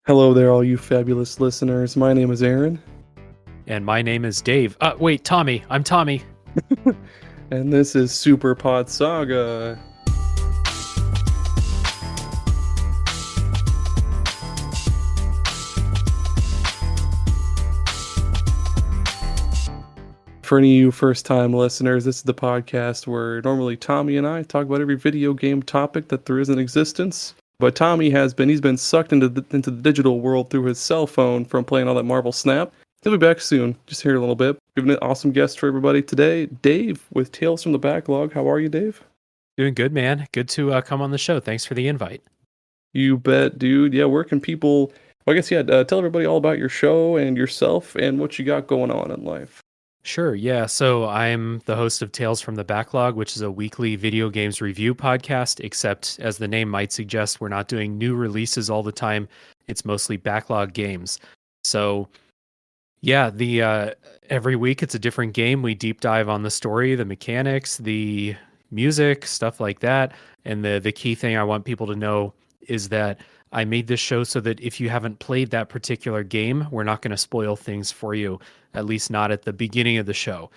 Hello there, all you fabulous listeners. My name is Aaron, And my name is Dave. Wait, Tommy. I'm Tommy. and this is Super Pod Saga. For any of you first-time listeners, this is the podcast where normally Tommy and I talk about every video game topic that there is in existence. But Tommy he's been sucked into the digital world through his cell phone from playing all that Marvel Snap. He'll be back soon, just here in a little bit. We have an awesome guest for everybody today, Dave with Tales from the Backlog. How are you, Dave? Doing good, man. Good to come on the show. Thanks for the invite. You bet, dude. Yeah, where can people... Well, I guess, tell everybody all about your show and yourself and what you got going on in life. Sure, yeah. So I'm the host of Tales from the Backlog, which is a weekly video games review podcast, except as the name might suggest, we're not doing new releases all the time. It's mostly backlog games. So yeah, the every week it's a different game. We deep dive on the story, the mechanics, the music, stuff like that. And the key thing I want people to know is that I made this show so that if you haven't played that particular game, we're not going to spoil things for you, at least not at the beginning of the show.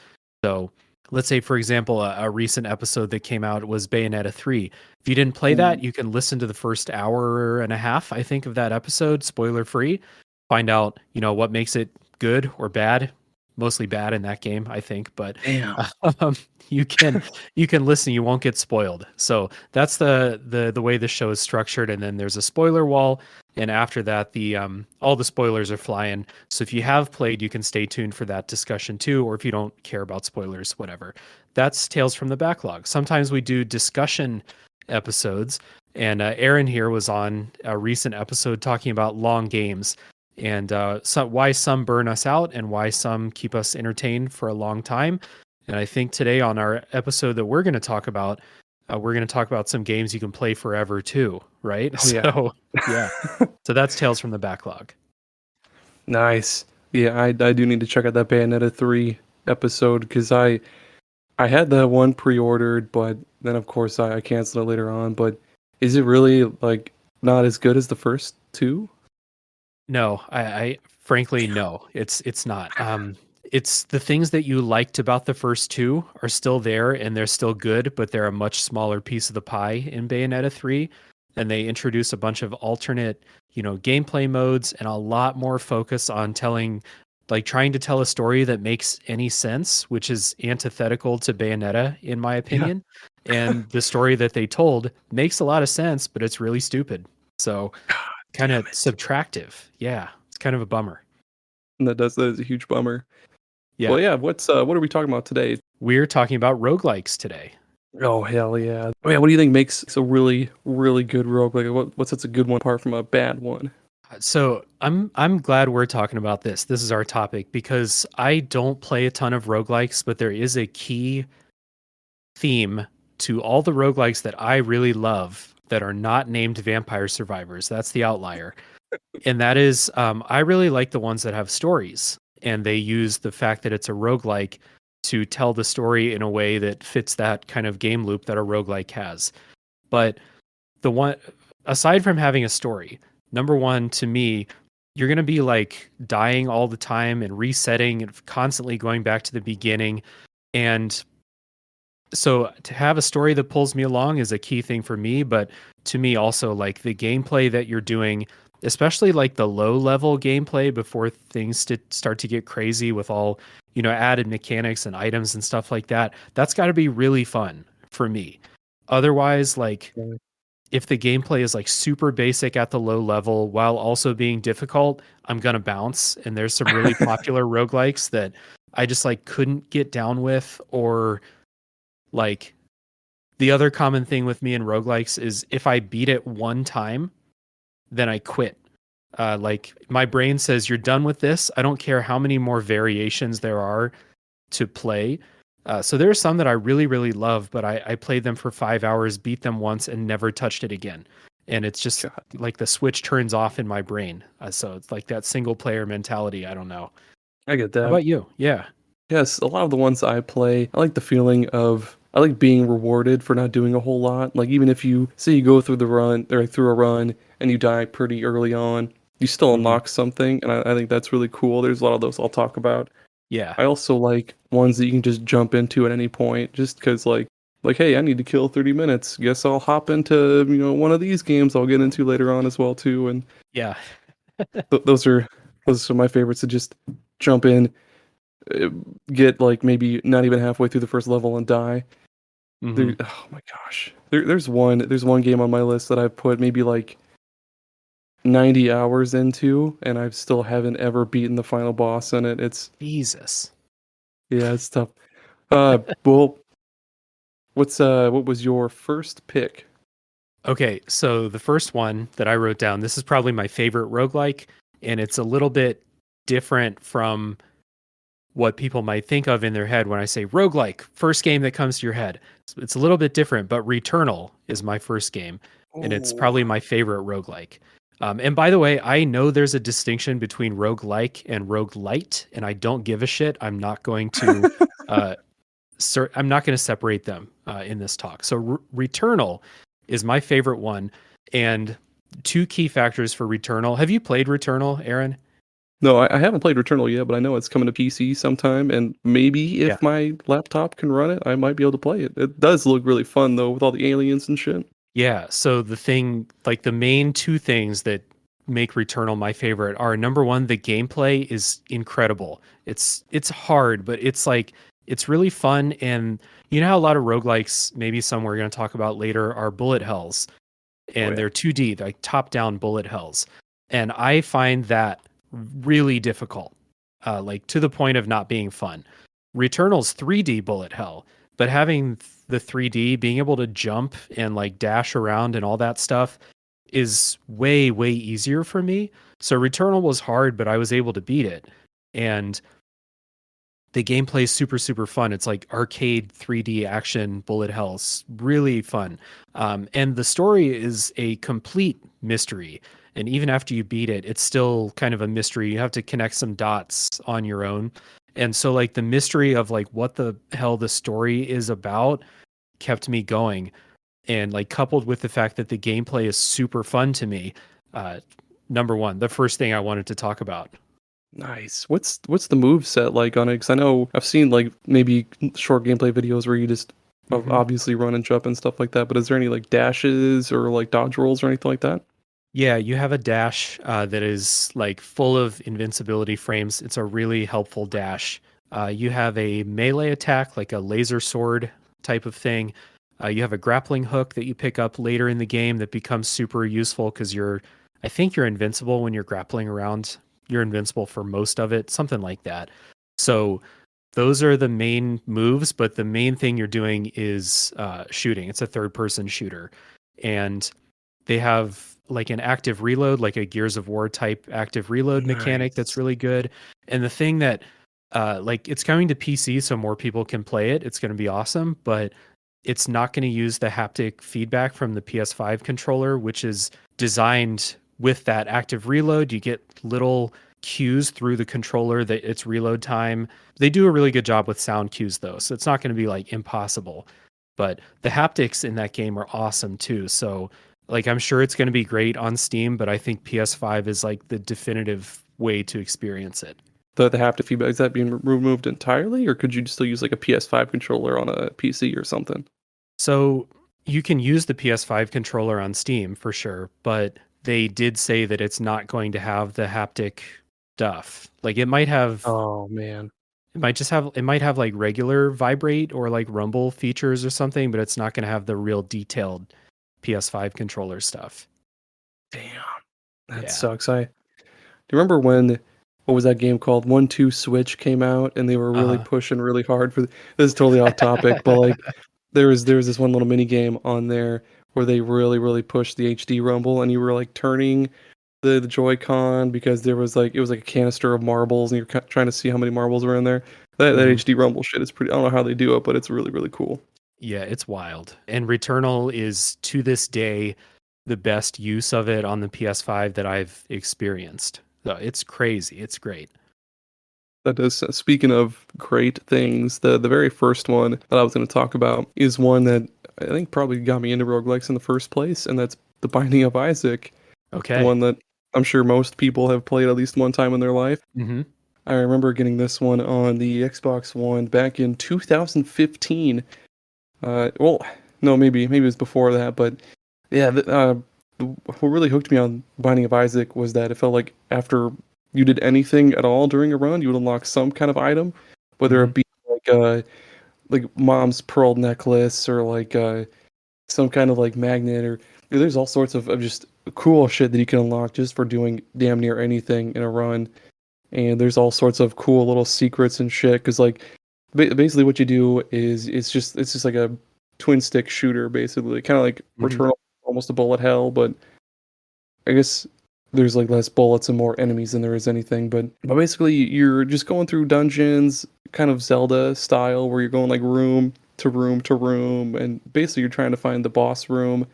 So let's say, for example, a recent episode that came out was Bayonetta 3. If you didn't play that, you can listen to the first hour and a half, I think, of that episode, spoiler free. Find out, what makes it good or bad. Mostly bad in that game, I think, but you can listen, you won't get spoiled. So that's the way the show is structured. And then there's a spoiler wall, and after that the all the spoilers are flying. So if you have played, you can stay tuned for that discussion too, or if you don't care about spoilers, whatever. That's Tales from the Backlog. Sometimes we do discussion episodes, and Aaron here was on a recent episode talking about long games, and why some burn us out and why some keep us entertained for a long time. And I think today on our episode that we're going to talk about some games you can play forever too, right? Oh, yeah. So yeah, so that's Tales from the Backlog. Nice. Yeah, I do need to check out that Bayonetta 3 episode, because I had that one pre-ordered, but then of course I canceled it later on. But is it really like not as good as the first two? No, I frankly no, it's not. It's the things that you liked about the first two are still there and they're still good, but they're a much smaller piece of the pie in Bayonetta 3. And they introduce a bunch of alternate, gameplay modes and a lot more focus on trying to tell a story that makes any sense, which is antithetical to Bayonetta, in my opinion. Yeah. And the story that they told makes a lot of sense, but it's really stupid. So kind of subtractive. Yeah, it's kind of a bummer. That is a huge bummer. Yeah. Well, yeah. What are we talking about today? We're talking about roguelikes today. Oh, hell yeah. Oh, yeah. What do you think makes a really, really good roguelike? What's a good one apart from a bad one? So I'm glad we're talking about this. This is our topic because I don't play a ton of roguelikes, but there is a key theme to all the roguelikes that I really love that are not named Vampire Survivors. That's the outlier. And that is, I really like the ones that have stories, and they use the fact that it's a roguelike to tell the story in a way that fits that kind of game loop that a roguelike has. But the one, aside from having a story, number one, to me, you're going to be like dying all the time and resetting and constantly going back to the beginning. And so to have a story that pulls me along is a key thing for me. But to me also, like, the gameplay that you're doing, especially like the low level gameplay before things start to get crazy with all, added mechanics and items and stuff like that, that's got to be really fun for me. Otherwise, like, if the gameplay is like super basic at the low level while also being difficult, I'm going to bounce. And there's some really popular roguelikes that I just like couldn't get down with. Or like, the other common thing with me in roguelikes is if I beat it one time, then I quit. Like, my brain says, you're done with this. I don't care how many more variations there are to play. So there are some that I really, really love, but I played them for 5 hours, beat them once, and never touched it again. And it's just like the switch turns off in my brain. So it's like that single player mentality. I don't know. I get that. How about you? Yeah. Yes, a lot of the ones I play, I like the feeling of, I like being rewarded for not doing a whole lot. Like, even if you say you go through the run or through a run and you die pretty early on, you still Mhm. unlock something, and I think that's really cool. There's a lot of those I'll talk about. Yeah. I also like ones that you can just jump into at any point, just because like hey, I need to kill 30 minutes. Guess I'll hop into one of these games I'll get into later on as well too. And Yeah. those are my favorites to just jump in, uh, get like maybe not even halfway through the first level and die. Mhm. Oh my gosh, there's one game on my list that I've put maybe like 90 hours into, and I still haven't ever beaten the final boss in it. Jesus. Yeah, it's tough. Well, what was your first pick? Okay, so the first one that I wrote down, this is probably my favorite roguelike, and it's a little bit different from what people might think of in their head when I say roguelike, first game that comes to your head. It's a little bit different, but Returnal is my first game, and it's Oh, probably my favorite roguelike. And by the way, I know there's a distinction between roguelike and roguelite, and I don't give a shit. I'm not going to uh, I'm not going to separate them in this talk. So Returnal is my favorite one, and two key factors for Returnal. Have you played Returnal, Aaron? no, I haven't played Returnal yet, but I know it's coming to PC sometime, and maybe Yeah. if my laptop can run it, I might be able to play it. It does look really fun though, with all the aliens and shit. Yeah. So the thing, like the main two things that make Returnal my favorite are number one, the gameplay is incredible. It's hard, but it's like it's really fun. And you know how a lot of roguelikes, maybe some we're going to talk about later, are bullet hells, Oh and yeah, they're 2D, like top down bullet hells. And I find that really difficult, like to the point of not being fun. Returnal's 3D bullet hell, but having the 3D, being able to jump and like dash around and all that stuff is way, way easier for me. So Returnal was hard, but I was able to beat it. And the gameplay is super, super fun. It's like arcade 3D action bullet hells, really fun. And the story is a complete mystery. And even after you beat it, it's still kind of a mystery. You have to connect some dots on your own. And so, like, the mystery of like what the hell the story is about kept me going. And like, coupled with the fact that the gameplay is super fun to me, uh, number one, the first thing I wanted to talk about. nice. What's the move set like on it? Because I know I've seen like maybe short gameplay videos where you just obviously run and jump and stuff like that. But is there any like dashes or like dodge rolls or anything like that? Yeah, you have a dash that is like full of invincibility frames. It's a really helpful dash. You have a melee attack, like a laser sword type of thing. You have a grappling hook that you pick up later in the game that becomes super useful because I think you're invincible when you're grappling around. You're invincible for most of it, something like that. So those are the main moves, but the main thing you're doing is shooting. It's a third person shooter. And they have like an active reload, like a Gears of War type active reload mechanic that's Nice. really good. And the thing that like it's coming to PC so more people can play it. It's going to be awesome, but it's not going to use the haptic feedback from the PS5 controller, which is designed with that active reload. You get little cues through the controller that it's reload time. They do a really good job with sound cues though, so it's not going to be like impossible. But the haptics in that game are awesome too. So like I'm sure it's going to be great on Steam, but I think PS5 is like the definitive way to experience it. The haptic feedback, is that being removed entirely, or could you still use like a PS5 controller on a PC or something? So you can use the PS5 controller on Steam for sure, but they did say that it's not going to have the haptic stuff. Like Oh man. it might have like regular vibrate or like rumble features or something, but it's not going to have the real detailed PS5 controller stuff. Damn. That Yeah. sucks. Do you remember when what was that game called? 1-2 Switch came out and they were really Uh-huh. pushing really hard for this is totally off topic, but like there was this one little mini game on there where they really pushed the HD rumble and you were like turning the Joy-Con because there was like it was like a canister of marbles and you're trying to see how many marbles were in there. That Mhm. HD rumble shit is pretty, I don't know how they do it, but it's really cool. Yeah, it's wild. And Returnal is to this day the best use of it on the PS5 that I've experienced. So it's crazy. It's great. That does. Speaking of great things, the very first one that I was going to talk about is one that I think probably got me into roguelikes in the first place, and that's The Binding of Isaac, the Okay. one that I'm sure most people have played at least one time in their life. Mm-hmm. I remember getting this one on the Xbox One back in 2015. Well, no, maybe it was before that, but yeah, what really hooked me on Binding of Isaac was that it felt like after you did anything at all during a run, you would unlock some kind of item, whether Mm-hmm. it be like mom's pearl necklace or some kind of like magnet or there's all sorts of just cool shit that you can unlock just for doing damn near anything in a run. And there's all sorts of cool little secrets and shit because like basically what you do is it's just like a twin stick shooter basically, kind of like Mm-hmm. Returnal, almost a bullet hell, but I guess there's like less bullets and more enemies than there is anything. But basically you're just going through dungeons, kind of Zelda style, where you're going like room to room to room, and basically you're trying to find the boss room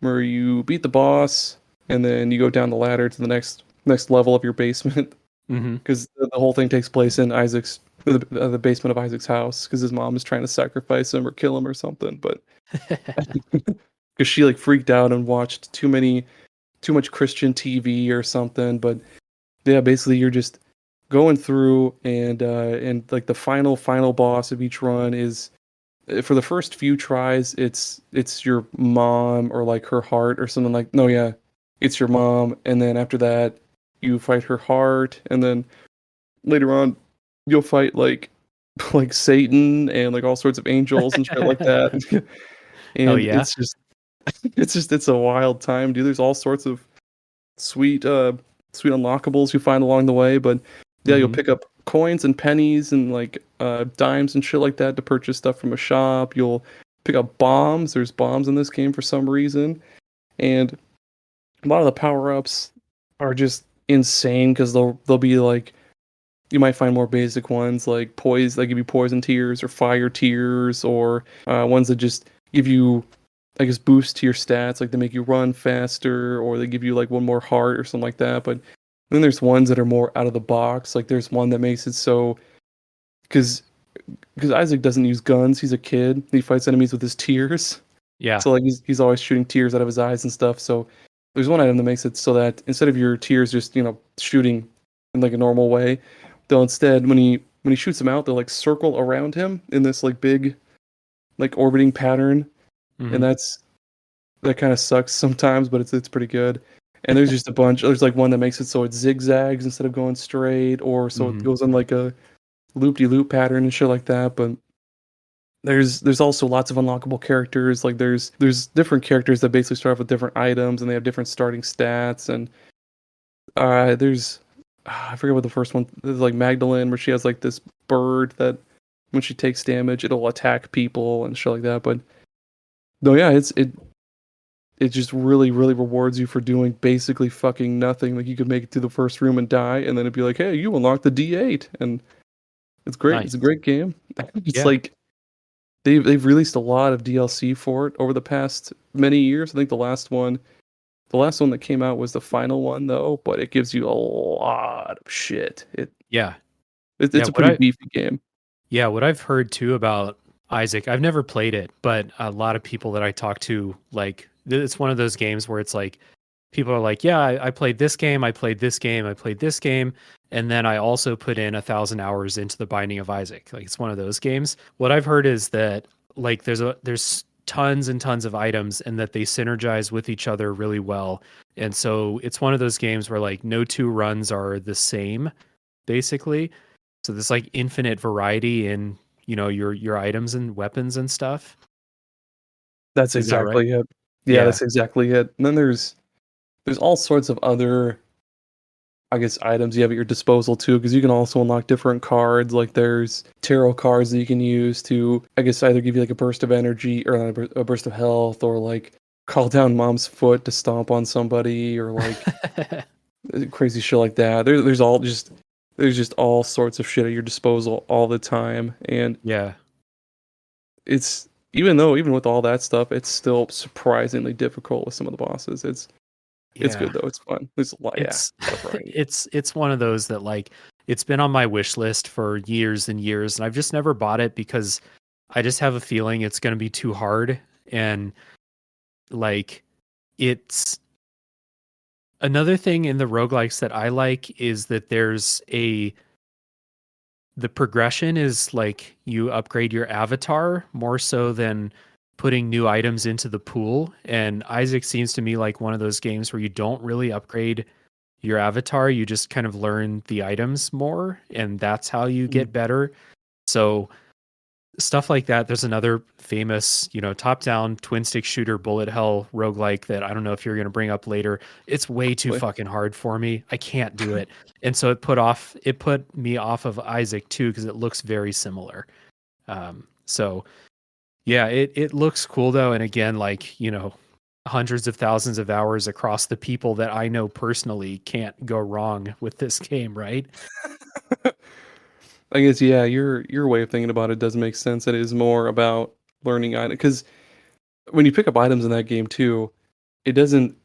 where you beat the boss, and then you go down the ladder to the next level of your basement. Mm-hmm. Because the whole thing takes place in the basement of Isaac's house because his mom is trying to sacrifice him or kill him or something. But because she like freaked out and watched too much Christian TV or something. But yeah, basically you're just going through and like the final boss of each run is for the first few tries it's your mom or like her heart or something like no yeah it's your mom, and then after that you fight her heart, and then later on you'll fight like Satan and like all sorts of angels and shit like that. Hell And yeah. it's a wild time, dude. There's all sorts of sweet sweet unlockables you find along the way, but yeah, you'll Mm-hmm. pick up coins and pennies and like dimes and shit like that to purchase stuff from a shop. You'll pick up bombs. There's bombs in this game for some reason, and a lot of the power-ups are just insane because they'll be like you might find more basic ones like poise that give you poison tears or fire tears or ones that just give you I guess boost to your stats, like they make you run faster or they give you like one more heart or something like that. But then there's ones that are more out of the box. Like there's one that makes it so because Isaac doesn't use guns. He's a kid. He fights enemies with his tears. Yeah. So like he's always shooting tears out of his eyes and stuff. So there's one item that makes it so that instead of your tears just shooting in like a normal way, they'll instead when he shoots them out, they'll like circle around him in this like big like orbiting pattern, and Mm-hmm. that kind of sucks sometimes, but it's pretty good. And there's just a bunch. There's like one that makes it so it zigzags instead of going straight, or so it Mm-hmm. goes on like a loop-de-loop pattern and shit like that. But there's also lots of unlockable characters. Like there's different characters that basically start off with different items and they have different starting stats. And there's I forget what the first one. There's like Magdalene where she has like this bird that when she takes damage it'll attack people and shit like that. But no, yeah, it just really really rewards you for doing basically fucking nothing. Like you could make it to the first room and die, and then it'd be like, hey, you unlocked the D8, and it's great. It's Nice. a great game. It's Yeah. like they've released a lot of DLC for it over the past many years. I think the last one that came out was the final one though, but it gives you a lot of shit. Yeah. Yeah. It's a pretty beefy game. What I've heard too about Isaac, I've never played it, but a lot of people that I talk to, like, it's one of those games where it's like, people are like, yeah, I played this game, I played this game, I played this game, and then I also put in 1,000 hours into the Binding of Isaac. Like, it's one of those games. What I've heard is that like there's tons and tons of items, and that they synergize with each other really well. And so it's one of those games where like no two runs are the same, basically. So there's like infinite variety in your items and weapons and stuff. That's Is that right? exactly it. Yeah, Yeah. that's exactly it. And then there's all sorts of other I guess items you have at your disposal too, because you can also unlock different cards. Like there's tarot cards that you can use to, I guess, either give you like a burst of energy or a burst of health, or like call down mom's foot to stomp on somebody, or like crazy shit like that. There's just all sorts of shit at your disposal all the time, and Yeah. it's even with all that stuff, it's still surprisingly difficult with some of the bosses. It's Yeah. good though. It's fun. There's a lot, yeah, It's a lot of variety. it's one of those that like it's been on my wish list for years and years, and I've just never bought it because I just have a feeling it's going to be too hard. And like it's Another thing in the roguelikes that I like is that the progression is like you upgrade your avatar more so than putting new items into the pool. And Isaac seems to me like one of those games where you don't really upgrade your avatar, you just kind of learn the items more, and that's how you get better. So stuff like that. There's another famous, top-down twin stick shooter bullet hell roguelike that I don't know if you're going to bring up later. It's way too fucking hard for me. I can't do it. And so it put me off of Isaac too, because it looks very similar. So yeah, it looks cool though. And again, like, hundreds of thousands of hours across the people that I know personally can't go wrong with this game, right? I guess, yeah, your way of thinking about it does make sense. It is more about learning items, because when you pick up items in that game too, it doesn't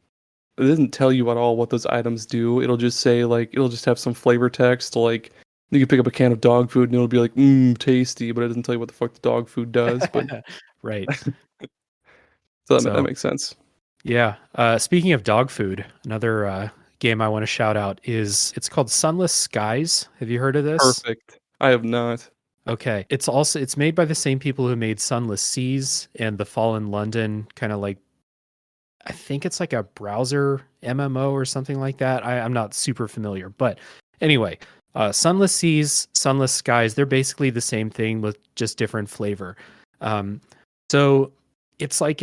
tell you at all what those items do. It'll just say, like, it'll just have some flavor text, like you can pick up a can of dog food and it'll be like, tasty, but it doesn't tell you what the fuck the dog food does. But right. so that makes sense. Yeah. Speaking of dog food, another game I want to shout out it's called Sunless Skies. Have you heard of this? Perfect. I have not. Okay. It's made by the same people who made Sunless Seas and The Fallen London, kind of like, I think it's like a browser MMO or something like that. I'm not super familiar, but anyway, Sunless Seas, Sunless Skies, they're basically the same thing with just different flavor. So it's like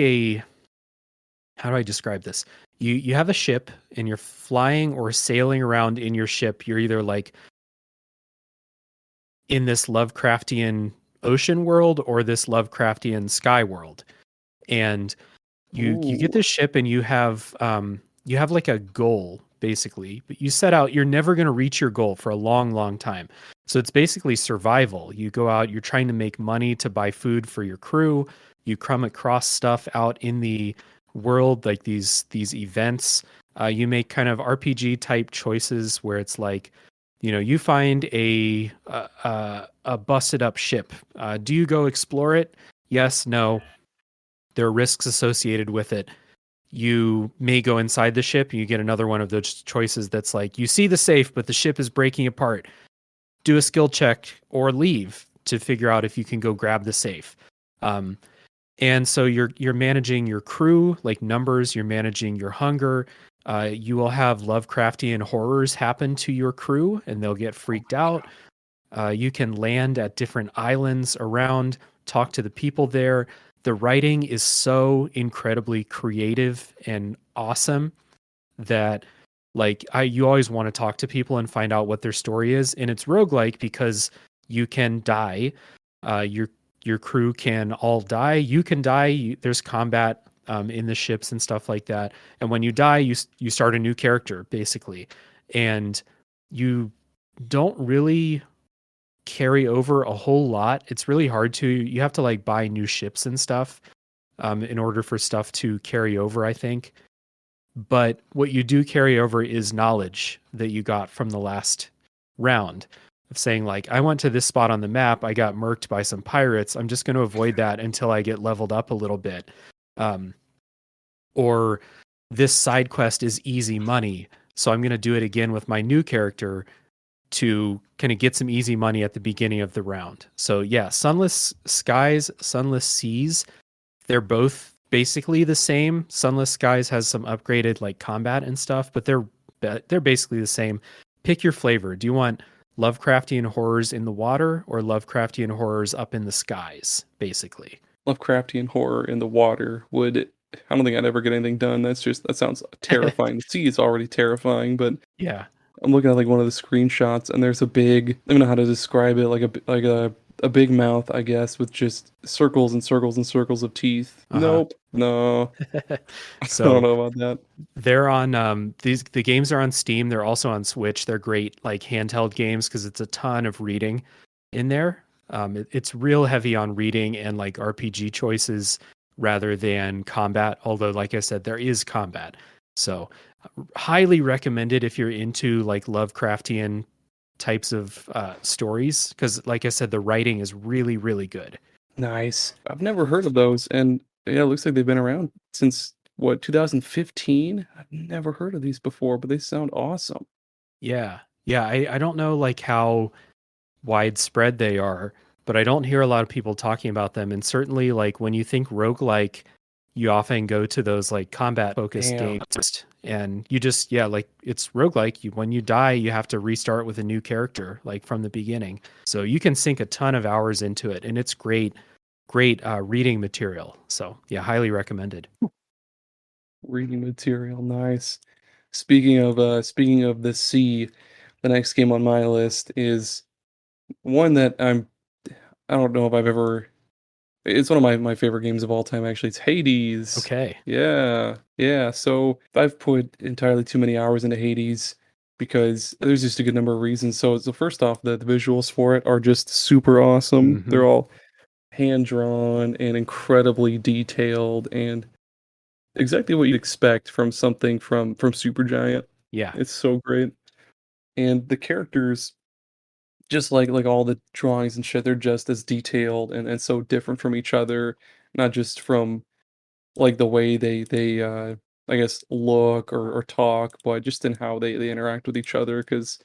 how do I describe this? You have a ship and you're flying or sailing around in your ship. You're either like in this Lovecraftian ocean world or this Lovecraftian sky world. And you get this ship and you have like a goal basically, but you set out, you're never going to reach your goal for a long, long time. So it's basically survival. You go out, you're trying to make money to buy food for your crew. You come across stuff out in the world, like these events. You make kind of RPG type choices where it's like, you find a busted up ship. Do you go explore it? Yes, no. There are risks associated with it. You may go inside the ship and you get another one of those choices that's like, you see the safe, but the ship is breaking apart. Do a skill check or leave to figure out if you can go grab the safe. And so you're managing your crew, like numbers, you're managing your hunger. You will have Lovecraftian horrors happen to your crew and they'll get freaked out. You can land at different islands around, talk to the people there. The writing is so incredibly creative and awesome that like you always want to talk to people and find out what their story is. And it's roguelike because you can die. Your crew can all die. You can die. There's combat in the ships and stuff like that. And when you die, you start a new character basically, and you don't really carry over a whole lot. It's really hard to. You have to like buy new ships and stuff in order for stuff to carry over, I think. But what you do carry over is knowledge that you got from the last round. Of saying like, I went to this spot on the map, I got murked by some pirates, I'm just going to avoid that until I get leveled up a little bit. Or this side quest is easy money, so I'm going to do it again with my new character to kind of get some easy money at the beginning of the round. So yeah, Sunless Skies, Sunless Seas, they're both basically the same. Sunless Skies has some upgraded like combat and stuff, but they're basically the same. Pick your flavor. Do you want Lovecraftian horrors in the water or Lovecraftian horrors up in the skies, basically? Lovecraftian horror in the water would. I don't think I'd ever get anything done. That sounds terrifying. The sea is already terrifying, but yeah, I'm looking at like one of the screenshots, and there's a big. I don't know how to describe it. Like a big mouth, I guess, with just circles and circles and circles of teeth. Nope, no. So I don't know about that. They're on the games are on Steam. They're also on Switch. They're great like handheld games because it's a ton of reading in there. It's real heavy on reading and like RPG choices rather than combat. Although, like I said, there is combat. So highly recommended if you're into like Lovecraftian types of stories, because like I said, the writing is really, really good. Nice. I've never heard of those, and yeah, it looks like they've been around since what, 2015? I've never heard of these before, but they sound awesome. Yeah. Yeah. I don't know like how widespread they are, but I don't hear a lot of people talking about them. And certainly like when you think roguelike, you often go to those like combat focused Damn. games and you just, yeah, like it's roguelike. When you die, you have to restart with a new character, like from the beginning. So you can sink a ton of hours into it and it's great, great reading material. So yeah, highly recommended. Reading material, nice. Speaking of the sea, the next game on my list is one that I don't know if I've ever it's one of my favorite games of all time, actually. It's Hades. Okay. Yeah. Yeah. So I've put entirely too many hours into Hades because there's just a good number of reasons. So first off, the visuals for it are just super awesome. Mm-hmm. They're all hand drawn and incredibly detailed and exactly what you'd expect from something from Supergiant. Yeah. It's so great. And the characters, just like all the drawings and shit, they're just as detailed and so different from each other, not just from like the way they I guess look or talk, but just in how they interact with each other. Because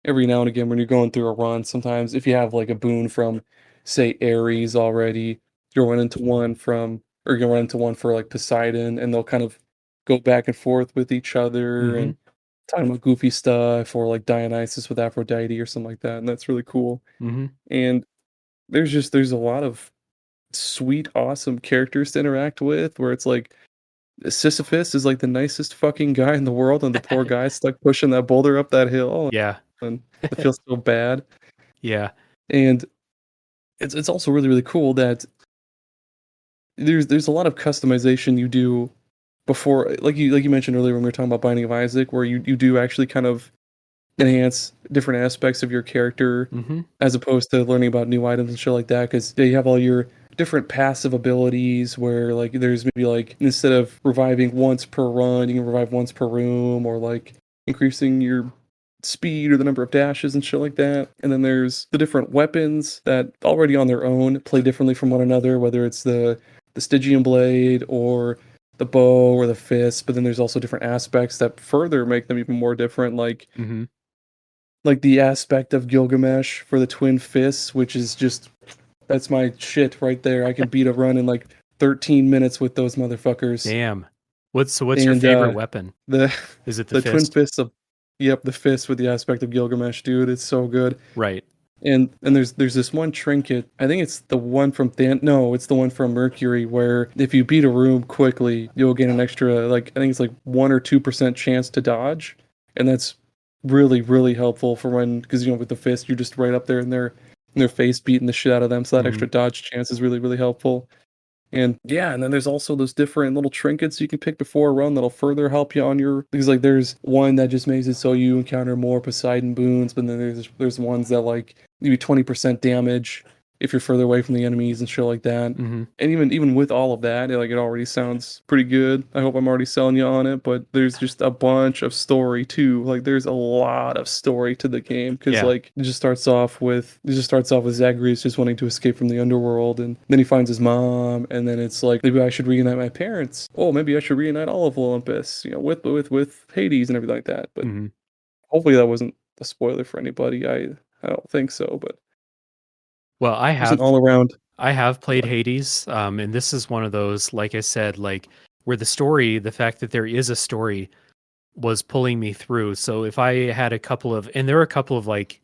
every now and again when you're going through a run, sometimes if you have like a boon from say Ares already, you'll run into one from or you'll run into one for like Poseidon, and they'll kind of go back and forth with each other Mm-hmm. and talking about goofy stuff, or like Dionysus with Aphrodite or something like that, and that's really cool. Mm-hmm. And there's a lot of sweet, awesome characters to interact with where it's like Sisyphus is like the nicest fucking guy in the world, and the poor guy stuck pushing that boulder up that hill, Yeah. and it feels so bad. Yeah. And it's also really, really cool that there's a lot of customization you do before, like you mentioned earlier when we were talking about Binding of Isaac, where you do actually kind of enhance different aspects of your character Mm-hmm. as opposed to learning about new items and shit like that, because you have all your different passive abilities where like there's maybe like instead of reviving once per run you can revive once per room, or like increasing your speed or the number of dashes and shit like that. And then there's the different weapons that already on their own play differently from one another, whether it's the Stygian blade or the bow or the fist, but then there's also different aspects that further make them even more different, Mm-hmm. like the aspect of Gilgamesh for the twin fists, which is just that's my shit right there. I can beat a run in like 13 minutes with those motherfuckers. Damn. What's your And favorite weapon? the Is it the the twin fist? fists of yep, the fist with the aspect of Gilgamesh, dude. It's so good. Right. And there's this one trinket. I think it's the one from no, it's the one from Mercury, where if you beat a room quickly, you'll gain an extra like I think it's like 1 or 2% chance to dodge, and that's really really helpful for when because with the fist you're just right up there in their face beating the shit out of them, so that Mm-hmm. extra dodge chance is really really helpful. And yeah, and then there's also those different little trinkets you can pick before a run that'll further help you on your because like there's one that just makes it so you encounter more Poseidon boons, but then there's ones that like give you 20% damage if you're further away from the enemies and shit like that. Mm-hmm. And even with all of that, it already sounds pretty good. I hope I'm already selling you on it, but there's just a bunch of story too. Like there's a lot of story to the game because Yeah. like it just starts off with Zacharias just wanting to escape from the underworld, and then he finds his mom, and then it's like maybe I should reunite my parents. Oh, maybe I should reunite all of Olympus, with Hades and everything like that. But Mm-hmm. hopefully that wasn't a spoiler for anybody. I don't think so, but Well, there's an all around. I have played Hades, and this is one of those, like I said, like where the fact that there is a story was pulling me through. So if I had and there are a couple of like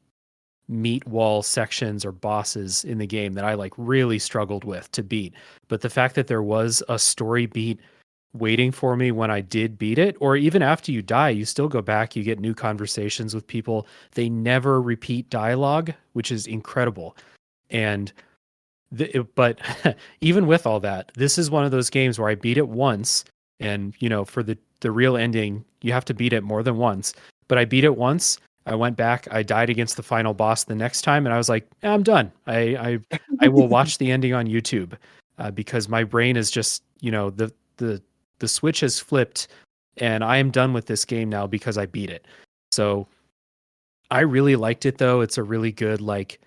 meat wall sections or bosses in the game that I like really struggled with to beat. But the fact that there was a story beat waiting for me when I did beat it, or even after you die, you still go back, you get new conversations with people. They never repeat dialogue, which is incredible. And but even with all that, this is one of those games where I beat it once, and for the real ending, you have to beat it more than once. But I beat it once. I went back. I died against the final boss the next time, and I was like, I'm done. I will watch the ending on YouTube because my brain is just the switch has flipped, and I am done with this game now because I beat it. So I really liked it though. It's a really good like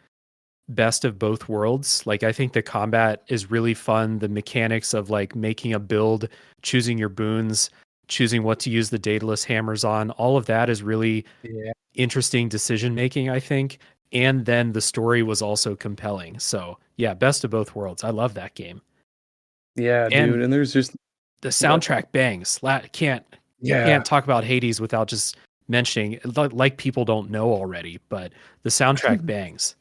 best of both worlds. Like I think the combat is really fun. The mechanics of like making a build, choosing your boons, choosing what to use the Daedalus hammers on, all of that is really Yeah. interesting decision making, I think. And then the story was also compelling. So yeah, best of both worlds. I love that game. Yeah, And dude. And there's just the what? soundtrack bangs. Can't Yeah. talk about Hades without just mentioning, like people don't know already, but the soundtrack bangs.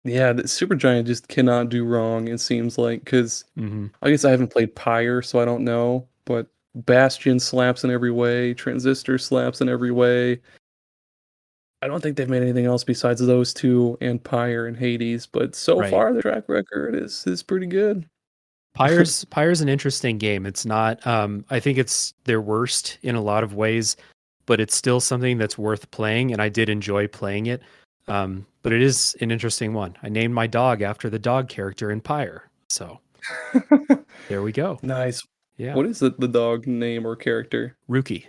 Yeah, the Supergiant just cannot do wrong, it seems like, because Hmm. I guess I haven't played Pyre, so I don't know, but Bastion slaps in every way, Transistor slaps in every way. I don't think they've made anything else besides those two and Pyre and Hades, but so Right. far the track record is pretty good. Pyre's an interesting game. It's not I think it's their worst in a lot of ways, but it's still something that's worth playing, and I did enjoy playing it. But it is an interesting one. I named my dog after the dog character in Pyre. So there we go. Nice. Yeah. What is the dog name or character? Rookie.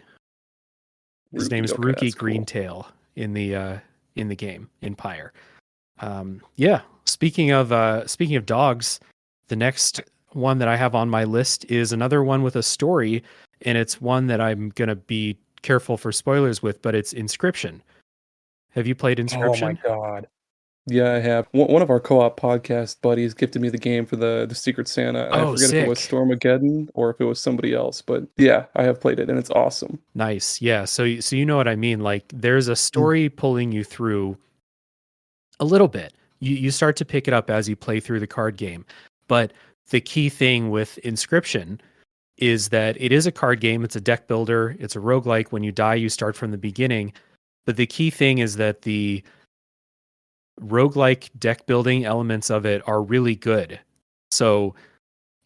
His name Rookie. is Okay, Rookie that's cool. Greentail in the game in Pyre. Yeah. Speaking of dogs, the next one that I have on my list is another one with a story, and it's one that I'm gonna be careful for spoilers with, but it's Inscription. Have you played Oh my Inscription? god. Yeah, I have. One of our co-op podcast buddies gifted me the game for the Secret Santa, and I Oh, forget if it was sick. Stormageddon or if it was somebody else, but yeah, I have played it and it's awesome. Nice. Yeah. So you know what I mean? Like there's a Mm. story pulling you through a little bit. You start to pick it up as you play through the card game. But the key thing with Inscription is that it is a card game, it's a deck builder, it's a roguelike. When you die, you start from the beginning. But the key thing is that the roguelike deck building elements of it are really good. So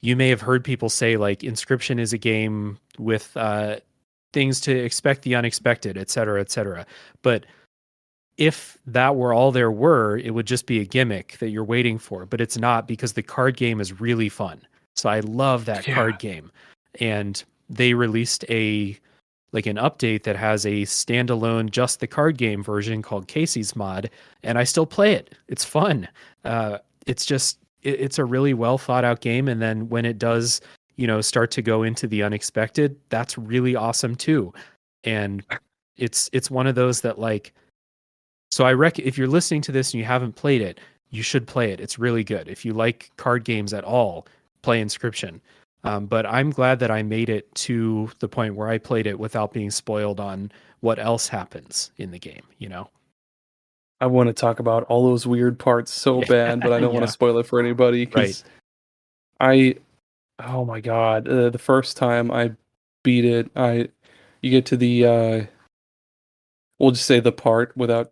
you may have heard people say like Inscription is a game with things to expect the unexpected, et cetera, et cetera. But if that were all there were, it would just be a gimmick that you're waiting for. But it's not, because the card game is really fun. So I love that Yeah. card game. And they released an update that has a standalone just the card game version called Casey's Mod, and I still play it. It's fun. It's a really well thought out game, and then when it does, start to go into the unexpected, that's really awesome too. And it's one of those that like, so if you're listening to this and you haven't played it, you should play it. It's really good. If you like card games at all, play Inscription. But I'm glad that I made it to the point where I played it without being spoiled on what else happens in the game, I want to talk about all those weird parts so Yeah. bad, but I don't want to Yeah. spoil it for anybody Right. because I, oh my god, the first time I beat it, you get to the, we'll just say the part without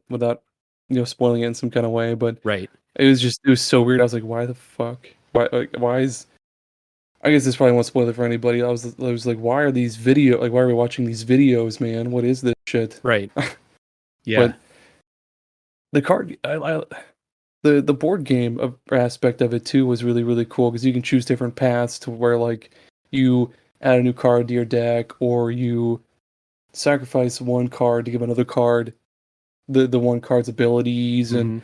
spoiling it in some kind of way, but Right. it was so weird. I was like, why the fuck? Why is I guess this probably won't spoil it for anybody. I was like, why why are we watching these videos, man? What is this shit? Right. Yeah. But the card, the board game aspect of it too was really really cool because you can choose different paths to where like you add a new card to your deck or you sacrifice one card to give another card the one card's abilities Hmm.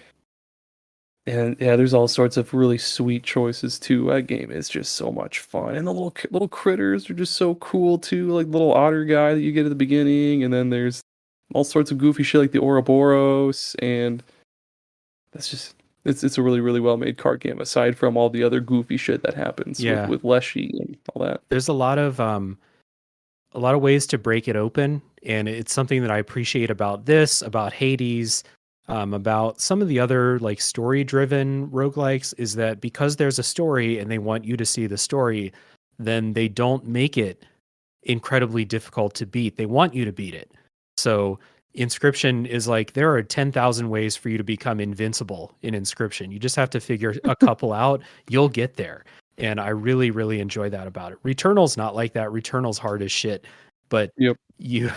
and yeah, there's all sorts of really sweet choices too. That game is just so much fun, and the little critters are just so cool too. Like little otter guy that you get at the beginning, and then there's all sorts of goofy shit like the Ouroboros, and that's just it's a really really well made card game. Aside from all the other goofy shit that happens Yeah. with Leshy and all that. There's a lot of ways to break it open, and it's something that I appreciate about this, about Hades, about some of the other like story driven roguelikes, is that because there's a story and they want you to see the story, then they don't make it incredibly difficult to beat. They want you to beat it. So Inscription is like, there are 10,000 ways for you to become invincible in Inscription. You just have to figure a couple out. You'll get there. And I really, really enjoy that about it. Returnal's not like that. Returnal's hard as shit, but Yep. you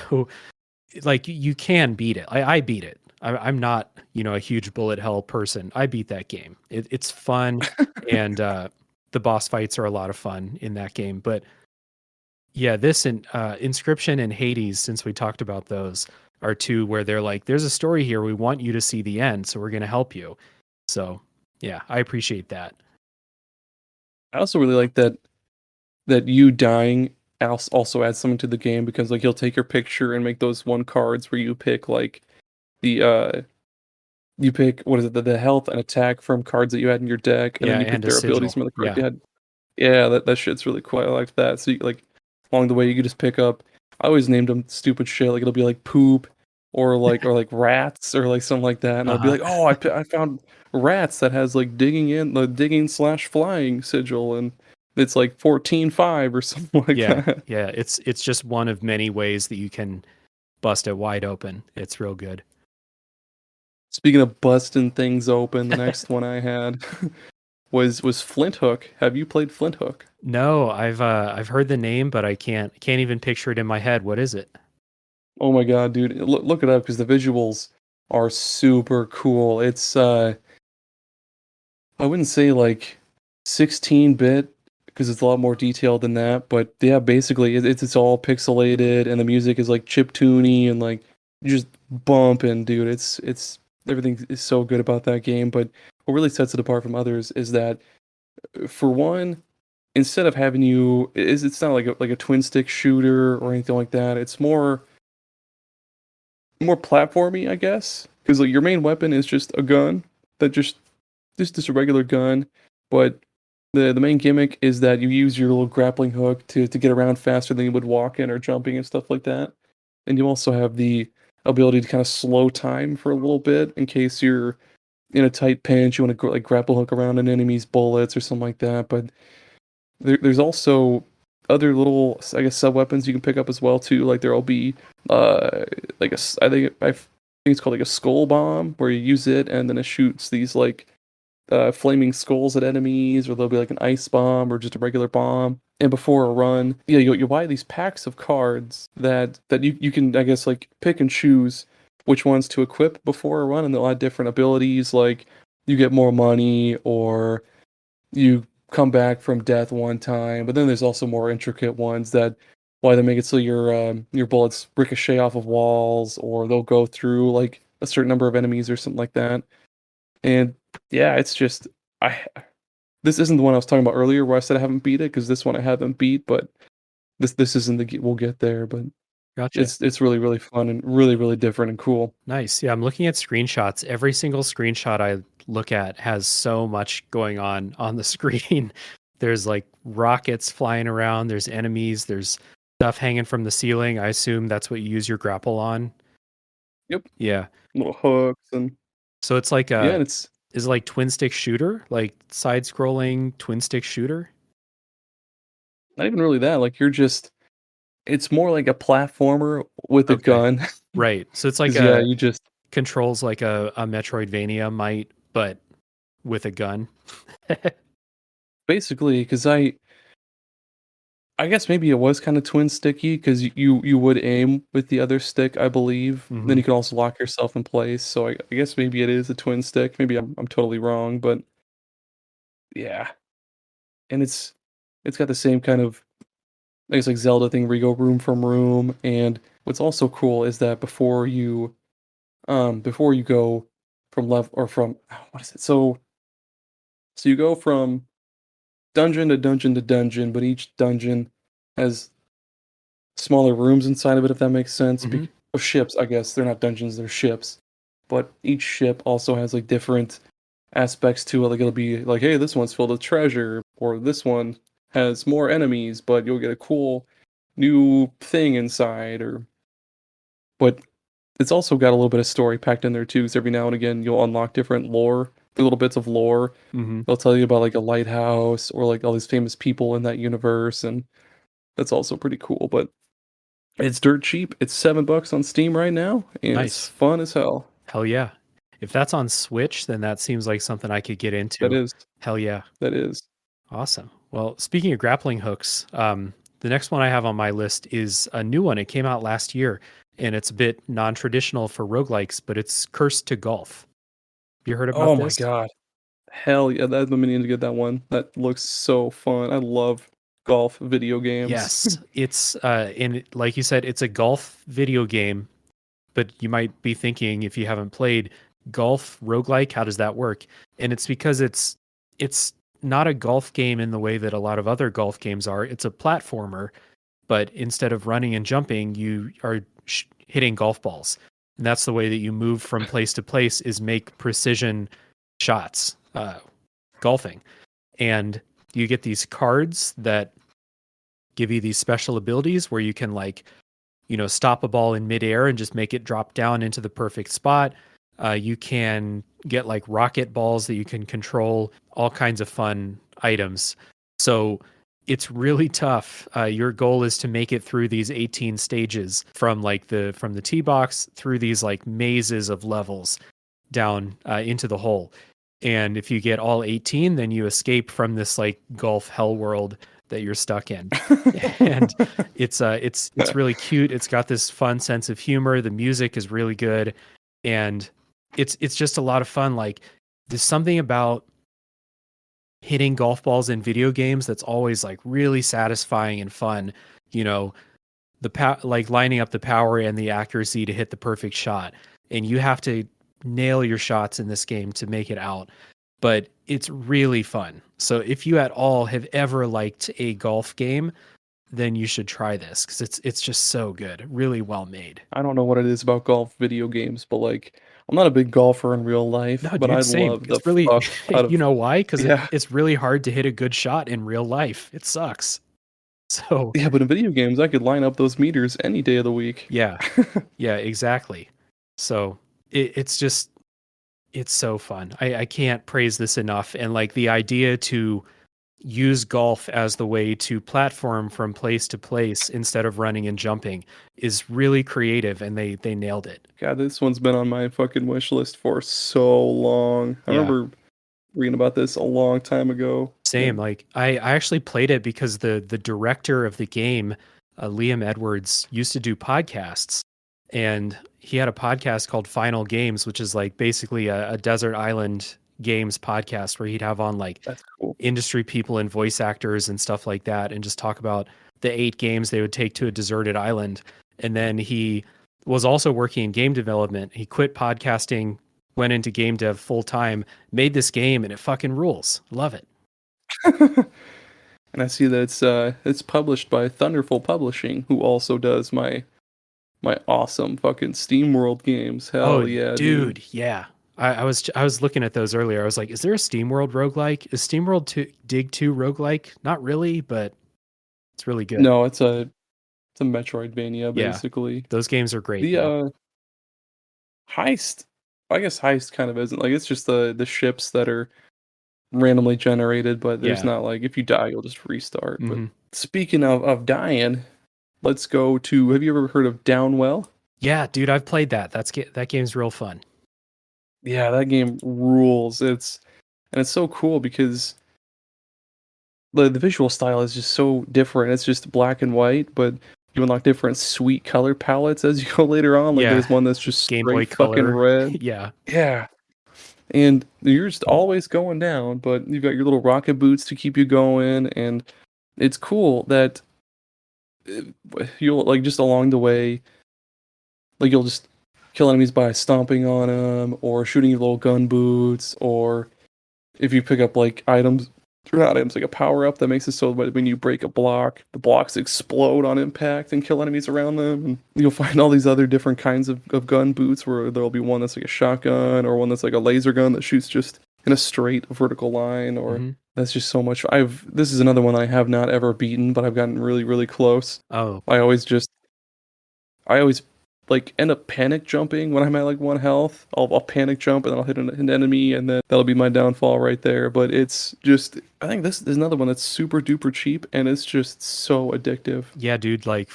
like you can beat it. I beat it. I'm not, a huge bullet hell person. I beat that game. It's fun, and the boss fights are a lot of fun in that game. But yeah, this and Inscription and Hades, since we talked about those, are two where they're like, there's a story here. We want you to see the end, so we're going to help you. So yeah, I appreciate that. I also really like that you dying also adds something to the game because like he'll take your picture and make those one cards where you pick like the you pick what is it the health and attack from cards that you had in your deck, and Yeah, then you pick and a their abilities sigil. from the card Yeah. you had. Yeah, that shit's really cool. I like that. So you, like along the way you could just pick up. I always named them stupid shit. Like it'll be like poop or like rats or like something like that, and I'll be Uh-huh. like, oh, I found rats that has like digging slash flying sigil, and it's like 14/5 or something like Yeah. that. Yeah, it's just one of many ways that you can bust it wide open. It's real good. Speaking of busting things open, the next one I had was Flint Hook. Have you played Flint Hook? No, I've heard the name, but I can't even picture it in my head. What is it? Oh my god, dude. Look it up because the visuals are super cool. It's I wouldn't say like 16-bit because it's a lot more detailed than that, but yeah, basically it's all pixelated and the music is like chiptune and like just bumping, dude. It's everything is so good about that game, but what really sets it apart from others is that for one, instead of having it's not like a twin stick shooter or anything like that. It's more platformy, I guess, because like your main weapon is just a gun that just a regular gun, but the main gimmick is that you use your little grappling hook to get around faster than you would walking or jumping and stuff like that. And you also have the ability to kind of slow time for a little bit in case you're in a tight pinch, you want to like grapple hook around an enemy's bullets or something like that. But there's also other little, I guess, sub weapons you can pick up as well too. Like there'll be like I think it's called like a skull bomb where you use it and then it shoots these like flaming skulls at enemies, or there'll be like an ice bomb or just a regular bomb. And before a run, yeah, you buy these packs of cards that you can, I guess, like pick and choose which ones to equip before a run, and they'll add different abilities. Like you get more money, or you come back from death one time. But then there's also more intricate ones that why they make it so your bullets ricochet off of walls, or they'll go through like a certain number of enemies or something like that. And yeah, it's just I this isn't the one I was talking about earlier where I said I haven't beat it, because this one I haven't beat, but this isn't we'll get there, but Gotcha. it's really really fun and really really different and cool. Nice. Yeah, I'm looking at screenshots. Every single screenshot I look at has so much going on the screen. There's like rockets flying around, there's enemies, there's stuff hanging from the ceiling. I assume that's what you use your grapple on. Yep, Yeah. little hooks and So it's like yeah, a and it's is it like twin stick shooter? Like side scrolling twin stick shooter? not even really that. Like it's more like a platformer with a Okay. gun. Right. So it's like Because yeah, a you just controls like a Metroidvania might, but with a gun. basically because I guess maybe it was kind of twin sticky because you would aim with the other stick, I believe. Then Hmm. you can also lock yourself in place. So I guess maybe it is a twin stick. Maybe I'm totally wrong, but yeah. And it's got the same kind of, I guess, like Zelda thing where you go room from room. And what's also cool is that before you go from left or from what is it? So you go from dungeon to dungeon to dungeon, but each dungeon has smaller rooms inside of it, if that makes sense. Hmm. Ships, I guess. They're not dungeons, they're ships. But each ship also has like different aspects to it. Like it'll be like, hey, this one's filled with treasure, or this one has more enemies, but you'll get a cool new thing inside, or but it's also got a little bit of story packed in there too, because every now and again you'll unlock different lore, little bits of lore. Hmm. They'll tell you about like a lighthouse or like all these famous people in that universe, and that's also pretty cool. But it's dirt cheap. It's $7 on Steam right now, and it's Nice. fun as hell. Hell yeah. If that's on Switch, then that seems like something I could get That into. is, Hell yeah. that is. Awesome. Well, speaking of grappling hooks, the next one I have on my list is a new one. It came out last year, and it's a bit non-traditional for roguelikes, but it's Cursed to Golf. Have you heard about Oh my this? god, hell yeah! That's been meaning to get that one. That looks so fun. I love golf video games. Yes, it's like you said, it's a golf video game, but you might be thinking if you haven't played, golf roguelike, how does that work? And it's because it's not a golf game in the way that a lot of other golf games are. It's a platformer, but instead of running and jumping, you are hitting golf balls. And that's the way that you move from place to place, is make precision shots, golfing. And you get these cards that give you these special abilities where you can, like, you know, stop a ball in midair and just make it drop down into the perfect spot. You can get like rocket balls that you can control, all kinds of fun items. So it's really tough. Your goal is to make it through these 18 stages from the tee box through these like mazes of levels down into the hole. And if you get all 18, then you escape from this like golf hell world that you're stuck in. And it's really cute. It's got this fun sense of humor. The music is really good, and it's just a lot of fun. Like, there's something about hitting golf balls in video games that's always like really satisfying and fun. You know, like lining up the power and the accuracy to hit the perfect shot, and you have to nail your shots in this game to make it out. But it's really fun. So if you at all have ever liked a golf game, then you should try this, because it's just so good, really well made. I don't know what it is about golf video games, but like, I'm not a big golfer in real life, No, but dude, I same. love the It's really, fuck out of. you know why? Because Yeah, it's really hard to hit a good shot in real life. It sucks. So yeah, but in video games, I could line up those meters any day of the week. yeah, yeah, exactly. So it's just, it's so fun. I can't praise this enough. And like the idea to use golf as the way to platform from place to place instead of running and jumping is really creative, and they nailed it. God, this one's been on my fucking wish list for so long. I Yeah. remember reading about this a long time ago. Same. Like I actually played it because the director of the game, Liam Edwards, used to do podcasts, and he had a podcast called Final Games, which is like basically a desert island games podcast where he'd have on like That's cool. industry people and voice actors and stuff like that, and just talk about the 8 games they would take to a deserted island. And then he was also working in game development. He quit podcasting, went into game dev full time, made this game, and it fucking rules. Love it. And I see that it's published by Thunderful Publishing, who also does my awesome fucking SteamWorld games. Hell yeah, dude. Yeah. I was looking at those earlier. I was like, is there a SteamWorld roguelike? Is SteamWorld Dig 2 roguelike? Not really, but it's really good. No, it's a Metroidvania basically. Yeah, those games are great. The heist, I guess heist kind of isn't. Like, it's just the ships that are randomly generated, but there's not like, if you die you'll just restart. Mm-hmm. But speaking of dying, let's go to, have you ever heard of Downwell? Yeah, dude, I've played that. That game's real fun. Yeah, that game rules. It's so cool because the visual style is just so different. It's just black and white, but you unlock different sweet color palettes as you go later on. Like, there's one that's just Game Boy straight fucking Color. red. Yeah. And you're just always going down, but you've got your little rocket boots to keep you going, and it's cool that you'll, like, just along the way, like, you'll just kill enemies by stomping on them, or shooting your little gun boots, or if you pick up, like, items, or not items, like a power-up that makes it so that when you break a block, the blocks explode on impact and kill enemies around them. And you'll find all these other different kinds of gun boots, where there'll be one that's like a shotgun, or one that's like a laser gun that shoots just in a straight vertical line, or that's just so much. This is another one I have not ever beaten, but I've gotten really, really close. Oh. I always like end up panic jumping when I'm at like 1 health. I'll panic jump and then I'll hit an enemy, and then that'll be my downfall right there. But it's just, I think this is another one that's super duper cheap, and it's just so addictive. Yeah, dude, like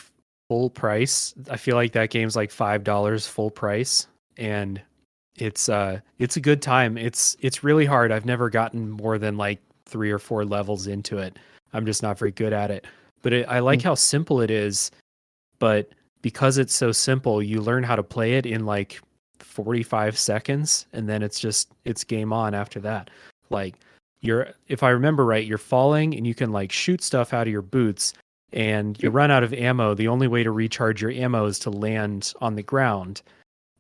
full price. I feel like that game's like $5 full price, and it's a good time. It's really hard. I've never gotten more than like 3 or 4 levels into it. I'm just not very good at it. But I like how simple it is, but because it's so simple, you learn how to play it in like 45 seconds, and then it's game on after that. Like, if I remember right, you're falling and you can like shoot stuff out of your boots, and you run out of ammo. The only way to recharge your ammo is to land on the ground,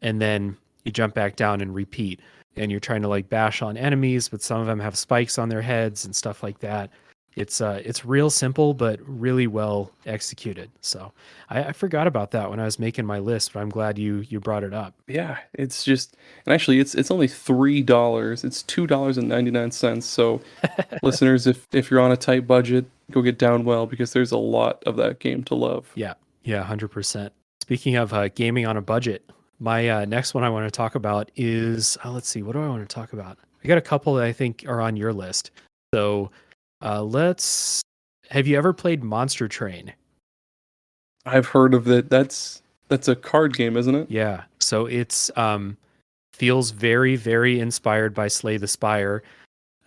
and then you jump back down and repeat. And you're trying to like bash on enemies, but some of them have spikes on their heads and stuff like that. It's real simple, but really well executed. So I forgot about that when I was making my list, but I'm glad you brought it up. Yeah, it's just, and actually it's only $3. It's $2.99. So listeners, if you're on a tight budget, go get Downwell because there's a lot of that game to love. Yeah, 100%. Speaking of gaming on a budget, my next one I want to talk about is, let's see, what do I want to talk about? I got a couple that I think are on your list. So have you ever played Monster Train? I've heard of it. That's a card game, isn't it? Yeah. So it's feels very, very inspired by Slay the Spire.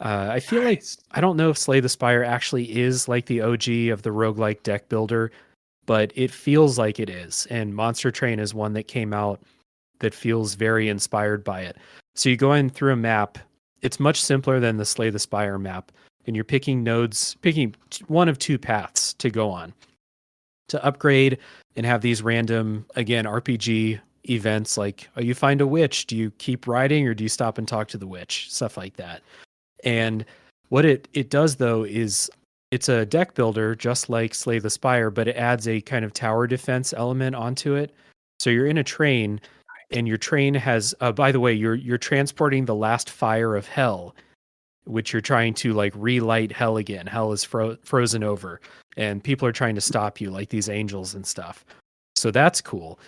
I feel like, I don't know if Slay the Spire actually is like the OG of the roguelike deck builder, but it feels like it is. And Monster Train is one that came out that feels very inspired by it. So you go in through a map. It's much simpler than the Slay the Spire map. And you're picking one of two paths to go on to upgrade and have these random, again, RPG events like, oh, you find a witch. Do you keep riding or do you stop and talk to the witch? Stuff like that. And what it does, though, is it's a deck builder just like Slay the Spire, but it adds a kind of tower defense element onto it. So you're in a train, and your train has, by the way, you're transporting the last fire of hell, which you're trying to like relight hell again. Hell is frozen over, and people are trying to stop you, like these angels and stuff. So that's cool.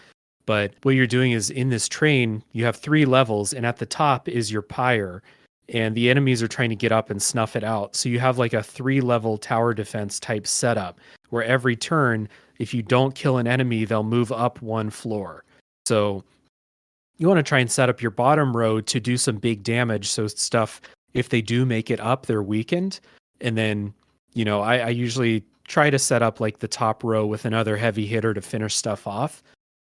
But what you're doing is in this train, you have 3 levels, and at the top is your pyre, and the enemies are trying to get up and snuff it out. So you have like a 3-level tower defense type setup where every turn, if you don't kill an enemy, they'll move up 1 floor. So you want to try and set up your bottom row to do some big damage. So stuff, if they do make it up, they're weakened. And then, I usually try to set up like the top row with another heavy hitter to finish stuff off.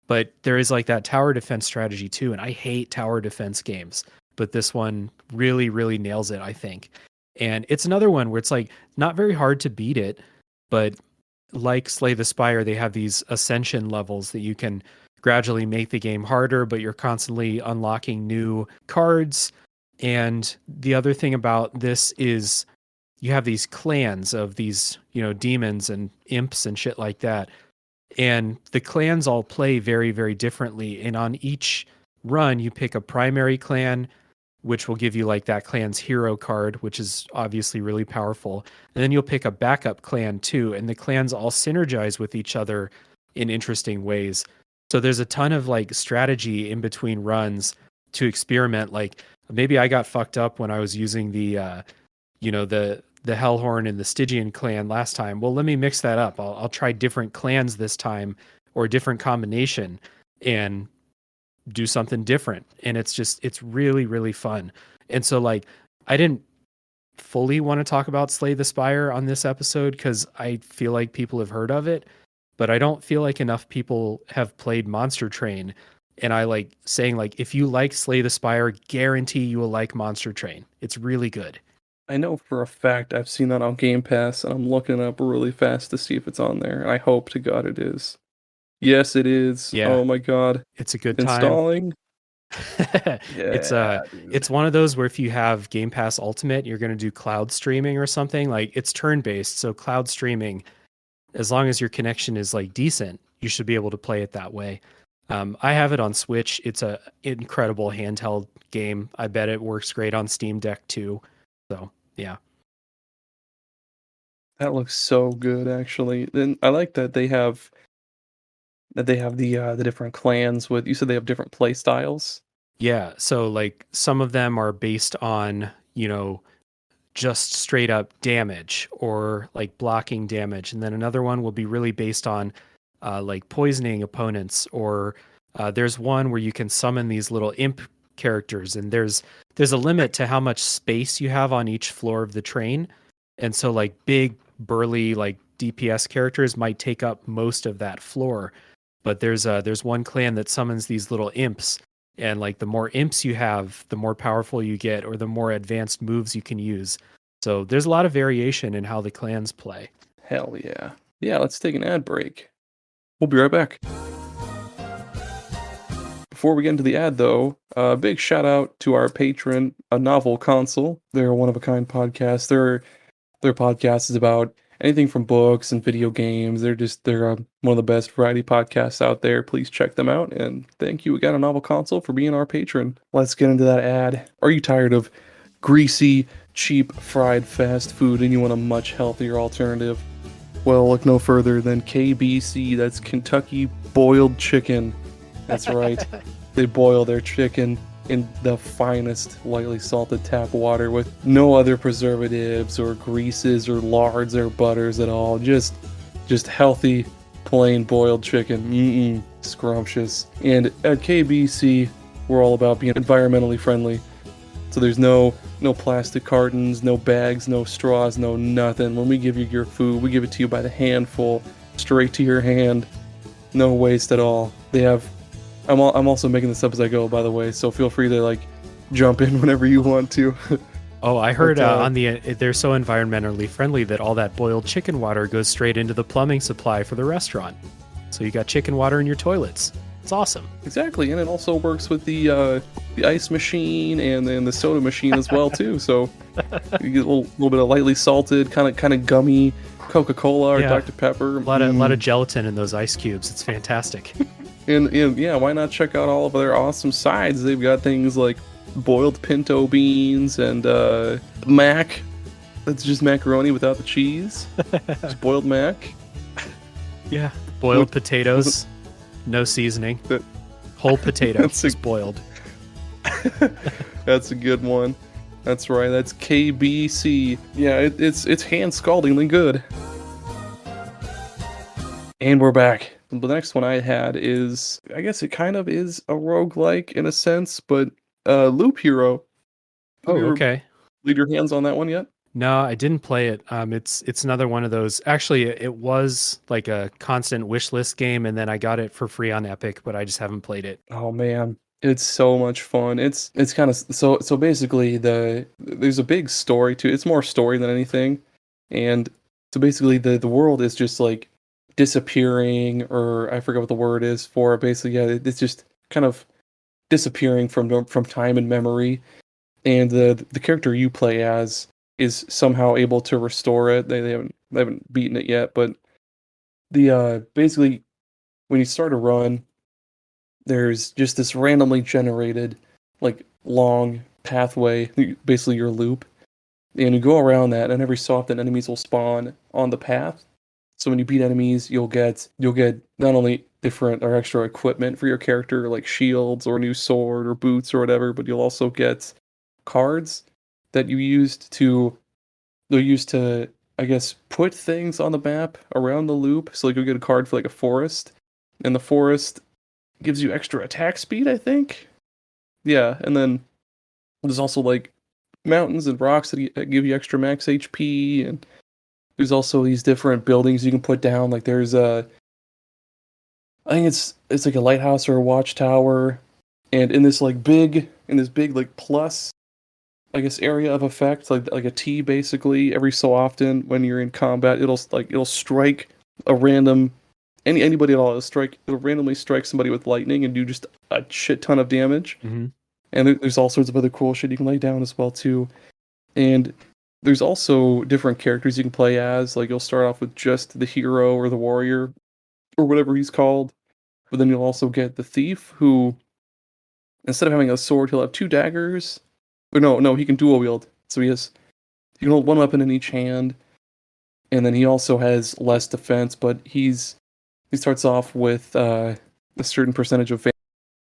But there is like that tower defense strategy too. And I hate tower defense games, but this one really, really nails it, I think. And it's another one where it's like not very hard to beat it, but like Slay the Spire, they have these ascension levels that you can gradually make the game harder, but you're constantly unlocking new cards. And the other thing about this is you have these clans of these, demons and imps and shit like that. And the clans all play very, very differently. And on each run, you pick a primary clan, which will give you like that clan's hero card, which is obviously really powerful. And then you'll pick a backup clan too. And the clans all synergize with each other in interesting ways. So there's a ton of like strategy in between runs to experiment. Like maybe I got fucked up when I was using the Hellhorn and the Stygian clan last time. Well, let me mix that up. I'll try different clans this time or a different combination and do something different. And it's really, really fun. And so like, I didn't fully want to talk about Slay the Spire on this episode because I feel like people have heard of it, but I don't feel like enough people have played Monster Train. And I like saying like, if you like Slay the Spire, guarantee you will like Monster Train. It's really good. I know for a fact I've seen that on Game Pass, and I'm looking it up really fast to see if it's on there. And I hope to God it is. Yes, it is. Yeah. Oh my God. It's a good time. Installing. It's one of those where if you have Game Pass Ultimate, you're going to do cloud streaming or something. Like it's turn-based, so cloud streaming, as long as your connection is like decent, you should be able to play it that way. I have it on Switch. It's a incredible handheld game. I bet it works great on Steam Deck too. So yeah, that looks so good. Actually, then I like that they have the different clans with. You said they have different play styles. Yeah, so like some of them are based on just straight up damage or like blocking damage, and then another one will be really based on like poisoning opponents, or there's one where you can summon these little imp characters, and there's a limit to how much space you have on each floor of the train. And so like big burly like DPS characters might take up most of that floor, but there's one clan that summons these little imps, and like the more imps you have, the more powerful you get, or the more advanced moves you can use. So there's a lot of variation in how the clans play. Hell yeah, let's take an ad break. We'll be right back. Before we get into the ad, though, a big shout out to our patron, A Novel Console. They're a one-of-a-kind podcast. Their podcast is about anything from books and video games. They're one of the best variety podcasts out there. Please check them out. And thank you again, A Novel Console, for being our patron. Let's get into that ad. Are you tired of greasy, cheap, fried fast food and you want a much healthier alternative? Well, look no further than KBC. That's Kentucky Boiled Chicken. That's right. They boil their chicken in the finest lightly salted tap water with no other preservatives or greases or lards or butters at all. Just healthy, plain boiled chicken. Scrumptious. And at KBC, we're all about being environmentally friendly. So there's no plastic cartons, no bags, no straws, no nothing. When we give you your food, we give it to you by the handful, straight to your hand. No waste at all. They have I'm also making this up as I go, by the way, so feel free to like jump in whenever you want to. Oh, I heard they're so environmentally friendly that all that boiled chicken water goes straight into the plumbing supply for the restaurant. So you got chicken water in your toilets. It's awesome. Exactly, and it also works with the ice machine and then the soda machine as well too. So you get a little bit of lightly salted, kind of gummy Coca-Cola or Dr. Pepper. A lot of gelatin in those ice cubes. It's fantastic. And yeah, why not check out all of their awesome sides? They've got things like boiled pinto beans and mac. That's just macaroni without the cheese. Just boiled mac. Yeah. Boiled potatoes. No seasoning. Whole potato. Just boiled. That's a good one. That's right. That's KBC. Yeah, it's hand scaldingly good. And we're back. The next one I had is, I guess it kind of is a roguelike in a sense, but Loop Hero. Oh, okay. Lead your hands on that one yet? No, I didn't play it. It's another one of those. Actually, it was like a constant wish list game, and then I got it for free on Epic, but I just haven't played it. Oh man, it's so much fun. It's kind of so basically there's a big story to it. It's more story than anything, and so basically the world is just like disappearing, or I forget what the word is for it. Basically, yeah, it's just kind of disappearing from time and memory, and the character you play as is somehow able to restore it. They haven't beaten it yet, but the basically when you start a run, there's just this randomly generated like long pathway, basically your loop, and you go around that, and every so often enemies will spawn on the path. So when you beat enemies, you'll get not only different or extra equipment for your character, like shields or a new sword or boots or whatever, but you'll also get cards that they'll use to, I guess, put things on the map around the loop. So like you'll get a card for like a forest, and the forest gives you extra attack speed, I think. Yeah, and then there's also like mountains and rocks that give you extra max HP, and there's also these different buildings you can put down. Like there's I think it's like a lighthouse or a watchtower, and in this big like plus, I guess, area of effect, like a T basically. Every so often when you're in combat, it'll strike a random anybody at all. It'll randomly strike somebody with lightning and do just a shit ton of damage. Mm-hmm. And there's all sorts of other cool shit you can lay down as well too. And there's also different characters you can play as. Like you'll start off with just the hero or the warrior or whatever he's called. But then you'll also get the thief, who instead of having a sword, he'll have two daggers. Or no, he can dual wield. So he can hold one weapon in each hand. And then he also has less defense, but he starts off with a certain percentage of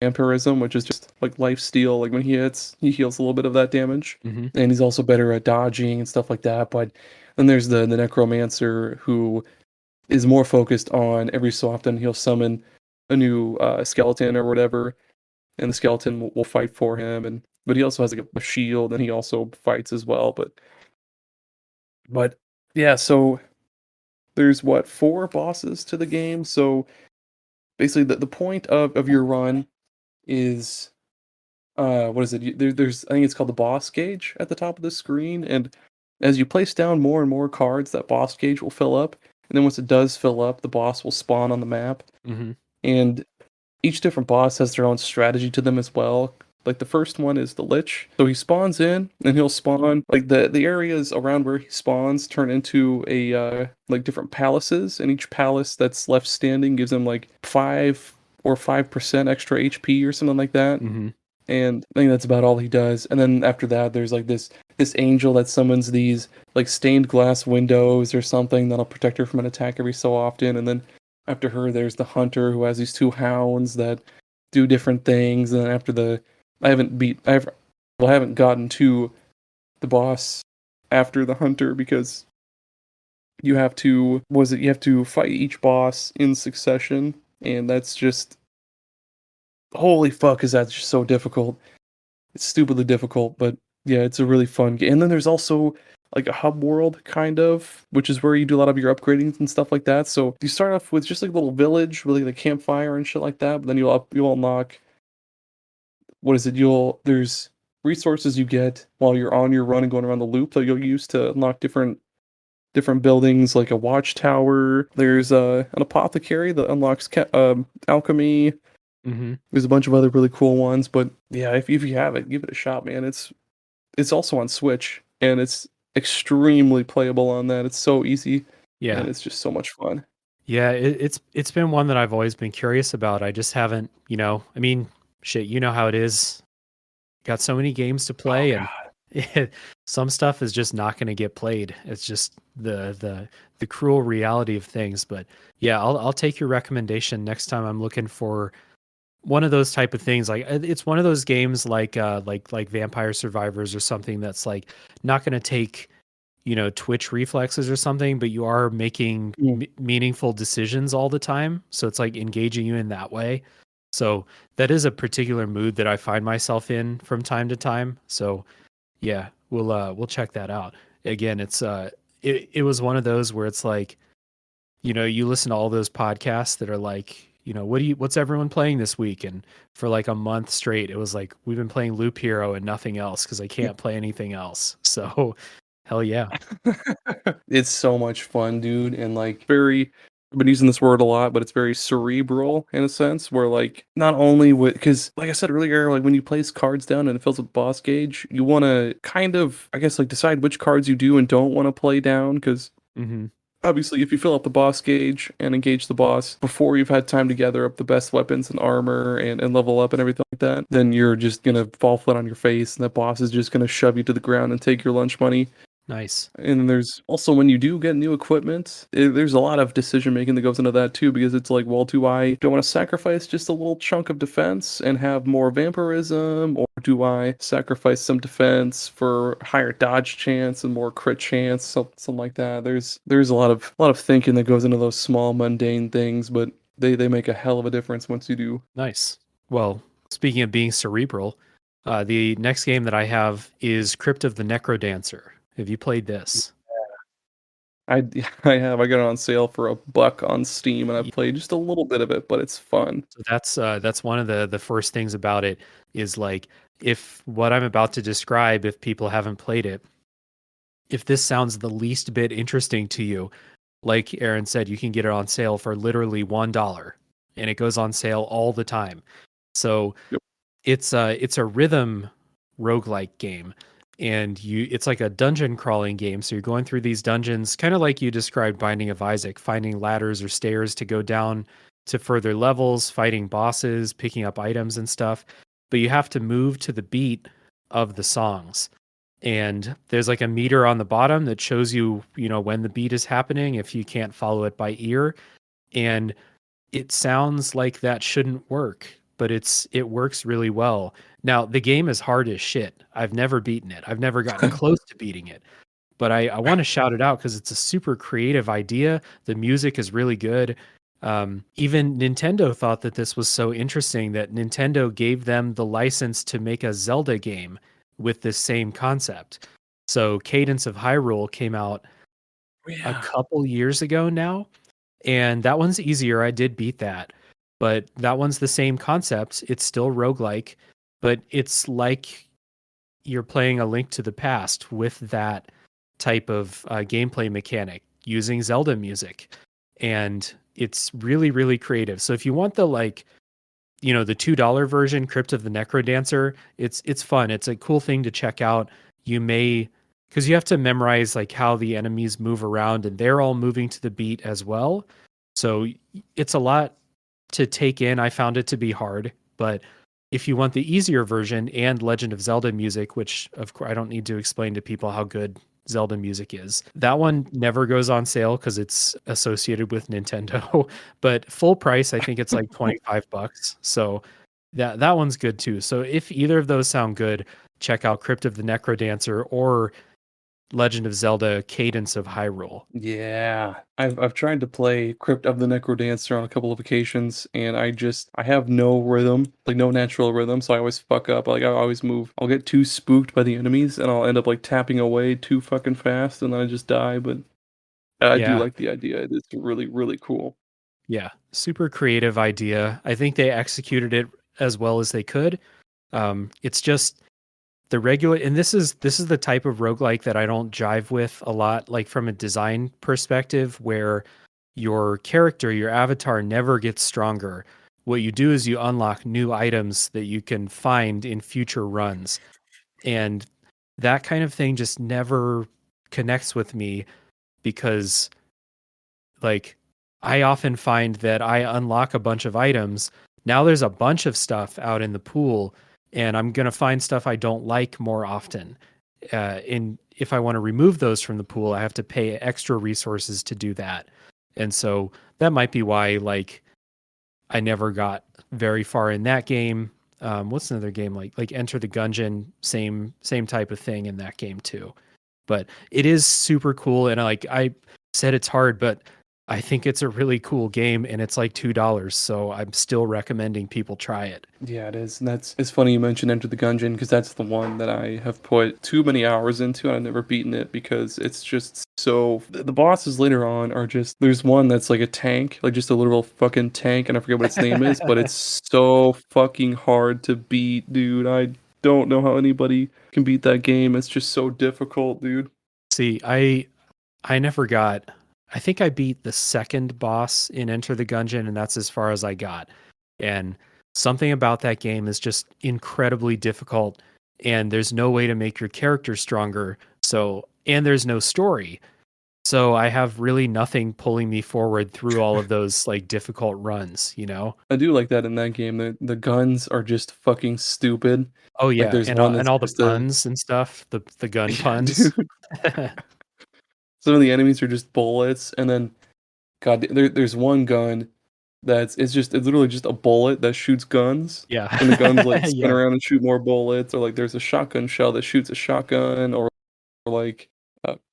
vampirism, which is just like life steal. Like when he hits, he heals a little bit of that damage. Mm-hmm. And he's also better at dodging and stuff like that. But then there's the necromancer, who is more focused on every so often he'll summon a new skeleton or whatever, and the skeleton will fight for him. But he also has like a shield, and he also fights as well. But yeah, so there's 4 bosses to the game. So basically the point of your run is what is it? There's I think it's called the boss gauge at the top of the screen, and as you place down more and more cards, that boss gauge will fill up, and then once it does fill up, the boss will spawn on the map. Mm-hmm. And each different boss has their own strategy to them as well. Like the first one is the Lich. So he spawns in and he'll spawn like the areas around where he spawns turn into a like different palaces, and each palace that's left standing gives him like 5% extra HP or something like that. Mm-hmm. And I think that's about all he does. And then after that there's like this angel that summons these like stained glass windows or something that'll protect her from an attack every so often. And then after her there's the hunter who has these two hounds that do different things. And then after the I haven't gotten to the boss after the hunter because you have to fight each boss in succession, and that's just holy fuck is that just so difficult. It's stupidly difficult, but yeah, it's a really fun game. And then there's also like a hub world kind of, which is where you do a lot of your upgrading and stuff like that. So you start off with just like a little village, really like a campfire and shit like that, but then you'll unlock what is it? There's resources you get while you're on your run and going around the loop that you'll use to unlock different buildings, like a watchtower. There's an apothecary that unlocks alchemy. Mm-hmm. There's a bunch of other really cool ones, but yeah, if you have it, give it a shot, man. It's also on Switch, and it's extremely playable on that. It's so easy, Yeah, and it's just so much fun. yeah. It's been one that I've always been curious about. I just haven't, I mean, shit, you know how it is. Got so many games to play, and some stuff is just not going to get played. It's just the cruel reality of things. But yeah, I'll take your recommendation next time I'm looking for one of those type of things. Like it's one of those games like Vampire Survivors or something that's like not going to take twitch reflexes or something, but you are making meaningful decisions all the time. So it's like engaging you in that way. So that is a particular mood that I find myself in from time to time. So yeah, we'll check that out. Again, it was one of those where it's like, you listen to all those podcasts that are like, what's everyone playing this week? And for like a month straight, it was like, we've been playing Loop Hero and nothing else because I can't play anything else. So hell yeah. It's so much fun, dude, and like I've been using this word a lot, but it's very cerebral in a sense where like not only because like I said earlier, like when you place cards down and it fills with boss gauge, you want to kind of, I guess, like decide which cards you do and don't want to play down because obviously if you fill up the boss gauge and engage the boss before you've had time to gather up the best weapons and armor and level up and everything like that, then you're just gonna fall flat on your face and that boss is just gonna shove you to the ground and take your lunch money. Nice. And then there's also when you do get new equipment, there's a lot of decision making that goes into that too, because it's like, well, do I want to sacrifice just a little chunk of defense and have more vampirism, or do I sacrifice some defense for higher dodge chance and more crit chance, something like that. There's a lot of thinking that goes into those small mundane things, but they make a hell of a difference once you do. Nice. Well, speaking of being cerebral, the next game that I have is Crypt of the Necrodancer. Have you played this? I have. I got it on sale for $1 on Steam, and I've played just a little bit of it, but it's fun. So that's one of the first things about it is like, if what I'm about to describe, if people haven't played it, if this sounds the least bit interesting to you, like Aaron said, you can get it on sale for literally $1, and it goes on sale all the time. So Yep. it's a rhythm roguelike game. And it's like a dungeon crawling game. So you're going through these dungeons, kind of like you described Binding of Isaac, finding ladders or stairs to go down to further levels, fighting bosses, picking up items and stuff. But you have to move to the beat of the songs. And there's like a meter on the bottom that shows you, when the beat is happening, if you can't follow it by ear. And it sounds like that shouldn't work, but it works really well. Now, the game is hard as shit. I've never beaten it. I've never gotten close to beating it. But I want to shout it out because it's a super creative idea. The music is really good. Even Nintendo thought that this was so interesting that Nintendo gave them the license to make a Zelda game with this same concept. So Cadence of Hyrule came out a couple years ago now, and that one's easier. I did beat that. But that one's the same concept. It's still roguelike, but it's like you're playing A Link to the Past with that type of gameplay mechanic using Zelda music. And it's really, really creative. So if you want the like the $2 version, Crypt of the Necrodancer, it's fun. It's a cool thing to check out. You may, because you have to memorize like how the enemies move around, and they're all moving to the beat as well. So it's a lot to take in. I found it to be hard, but if you want the easier version and Legend of Zelda music, which of course I don't need to explain to people how good Zelda music is, that one never goes on sale because it's associated with Nintendo. But full price, I think it's like $25. So that one's good too. So if either of those sound good, check out Crypt of the Necrodancer or Legend of Zelda Cadence of Hyrule. Yeah, I've tried to play Crypt of the Necrodancer on a couple of occasions, and I have no rhythm, like no natural rhythm, so I always fuck up. Like I always move. I'll get too spooked by the enemies, and I'll end up like tapping away too fucking fast, and then I just die. But I do Yeah. like the idea. It's really really cool. Yeah. Super creative idea. I think they executed it as well as they could. It's just the regular, and this is the type of roguelike that I don't jive with a lot, like from a design perspective, where your character, your avatar never gets stronger. What you do is you unlock new items that you can find in future runs. And that kind of thing just never connects with me because like I often find that I unlock a bunch of items. Now there's a bunch of stuff out in the pool, and I'm going to find stuff I don't like more often. And if I want to remove those from the pool, I have to pay extra resources to do that. And so that might be why like I never got very far in that game. What's another game like Enter the Gungeon, same type of thing in that game too. But it is super cool, and I said it's hard, but I think it's a really cool game, and it's like $2, so I'm still recommending people try it. Yeah, it is. And it's funny you mentioned Enter the Gungeon because that's the one that I have put too many hours into and I've never beaten it because it's just so the bosses later on are just there's one that's like a tank, like just a literal fucking tank, and I forget what its name is, but it's so fucking hard to beat, dude. I don't know how anybody can beat that game. It's just so difficult, dude. See, I never got. I think I beat the second boss in Enter the Gungeon, and that's as far as I got. And something about that game is just incredibly difficult, and there's no way to make your character stronger. So, and there's no story. So I have really nothing pulling me forward through all of those like difficult runs, you know? I do like that in that game. The guns are just fucking stupid. Oh Like yeah, there's one and that's all the just a puns and stuff, the gun yeah, puns. dude. Some of the enemies are just bullets, and then God, there's one gun it's literally just a bullet that shoots guns, Yeah. and the guns like spin Yeah. around and shoot more bullets, or like there's a shotgun shell that shoots a shotgun, like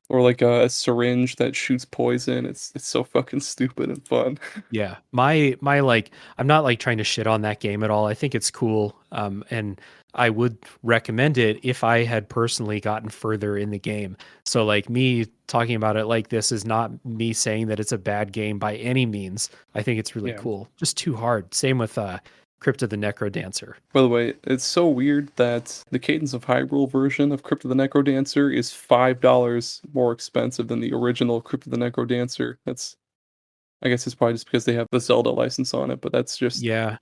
or like a syringe that shoots poison. It's so fucking stupid and fun. Yeah. My like I'm not like trying to shit on that game at all. I think it's cool. And I would recommend it if I had personally gotten further in the game. So like me talking about it like this is not me saying that it's a bad game by any means. I think it's really Yeah. cool. Just too hard. Same with Crypt of the Necrodancer. By the way, it's so weird that the Cadence of Hyrule version of Crypt of the Necrodancer is $5 more expensive than the original Crypt of the Necrodancer. That's I guess it's probably just because they have the Zelda license on it, but that's just Yeah.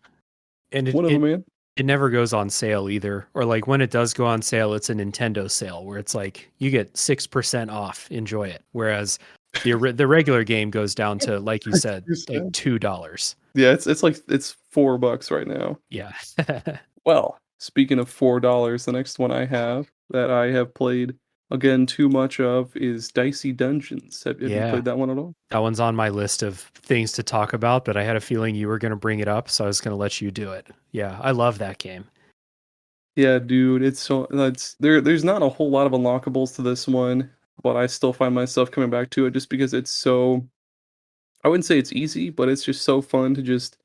And it, one of them, it man. it never goes on sale either. Or like when it does go on sale, it's a Nintendo sale where it's like you get 6% off, enjoy it. Whereas the regular game goes down to like you said, like 6%. $2. Yeah, it's like it's $4 right now. Yeah. Well, speaking of $4, the next one I have that I have played again too much of is Dicey Dungeons. Have you Yeah. played that one at all? That one's on my list of things to talk about, but I had a feeling you were going to bring it up, so I was going to let you do it. Yeah, I love that game. Yeah, dude, it's so that's there's not a whole lot of unlockables to this one, but I still find myself coming back to it just because it's so I wouldn't say it's easy, but it's just so fun to just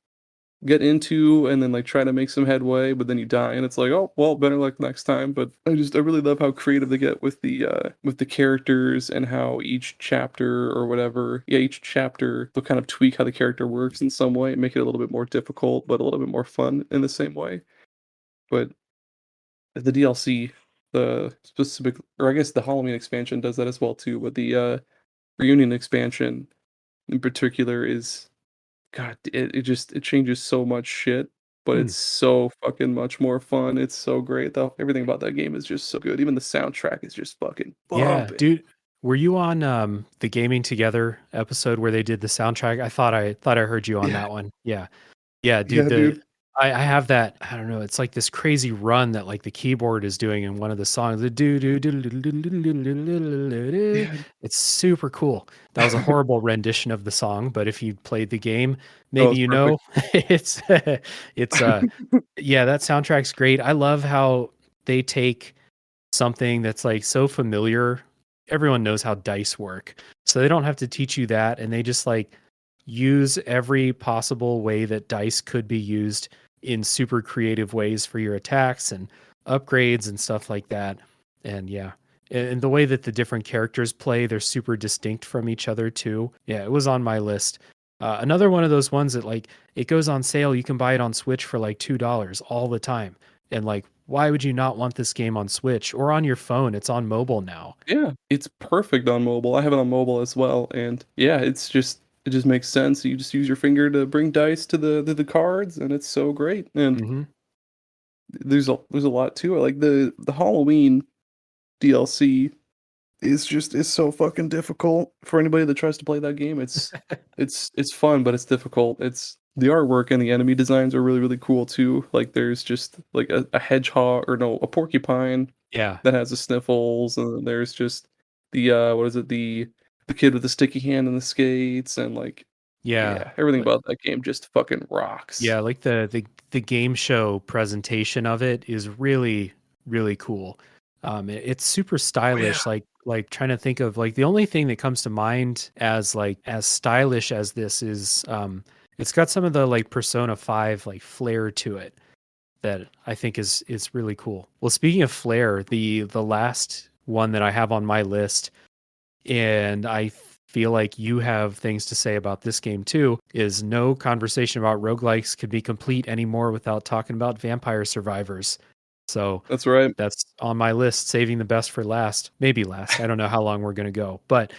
get into and then like try to make some headway, but then you die and it's like, oh well, better luck next time. But I really love how creative they get with the characters and how each chapter or whatever, yeah, each chapter they'll kind of tweak how the character works in some way, make it a little bit more difficult, but a little bit more fun in the same way. But the DLC, the specific, or I guess the Halloween expansion does that as well too. But the reunion expansion in particular is, God, it changes so much shit. but it's so fucking much more fun. It's so great though. Everything about that game is just so good. Even the soundtrack is just fucking Yeah, bumping. dude. Were you on the Gaming Together episode where they did the soundtrack? I thought I heard you on Yeah, that one. Yeah. Yeah, dude, yeah, the dude. I have that, I don't know, it's like this crazy run that like the keyboard is doing in one of the songs. The do do do do do do do do do do. Yeah. It's super cool. That was a horrible rendition of the song, but if you played the game, Oh, maybe it's you know. perfect. It's it's yeah, that soundtrack's great. I love how they take something that's like so familiar. Everyone knows how dice work. So they don't have to teach you that, and they just like use every possible way that dice could be used in super creative ways for your attacks and upgrades and stuff like that. And yeah, and the way that the different characters play, they're super distinct from each other too. Yeah, it was on my list. Another one of those ones that like it goes on sale. You can buy it on Switch for like $2 all the time. And like, why would you not want this game on Switch or on your phone? It's on mobile now. Yeah, it's perfect on mobile. I have it on mobile as well, and yeah, it just makes sense. You just use your finger to bring dice to the cards, and it's so great. And Hmm. there's a lot to it. Like the Halloween DLC is so fucking difficult for anybody that tries to play that game. It's fun, but it's difficult. It's the artwork and the enemy designs are really really cool too. Like there's just like a hedgehog or no, a porcupine Yeah. that has the sniffles, and then there's just the what is it, the kid with the sticky hand and the skates, and like Yeah. yeah, everything about that game just fucking rocks. Yeah, like the game show presentation of it is really really cool. It's super Oh yeah. stylish. Like trying to think of like the only thing that comes to mind as like as stylish as this is it's got some of the like Persona 5 like flair to it that I think is really cool. Well, speaking of flair, the last one that I have on my list, and I feel like you have things to say about this game too, is no conversation about roguelikes could be complete anymore without talking about Vampire Survivors. So That's right. that's on my list, saving the best for last. Maybe last. I don't know how long we're going to go. But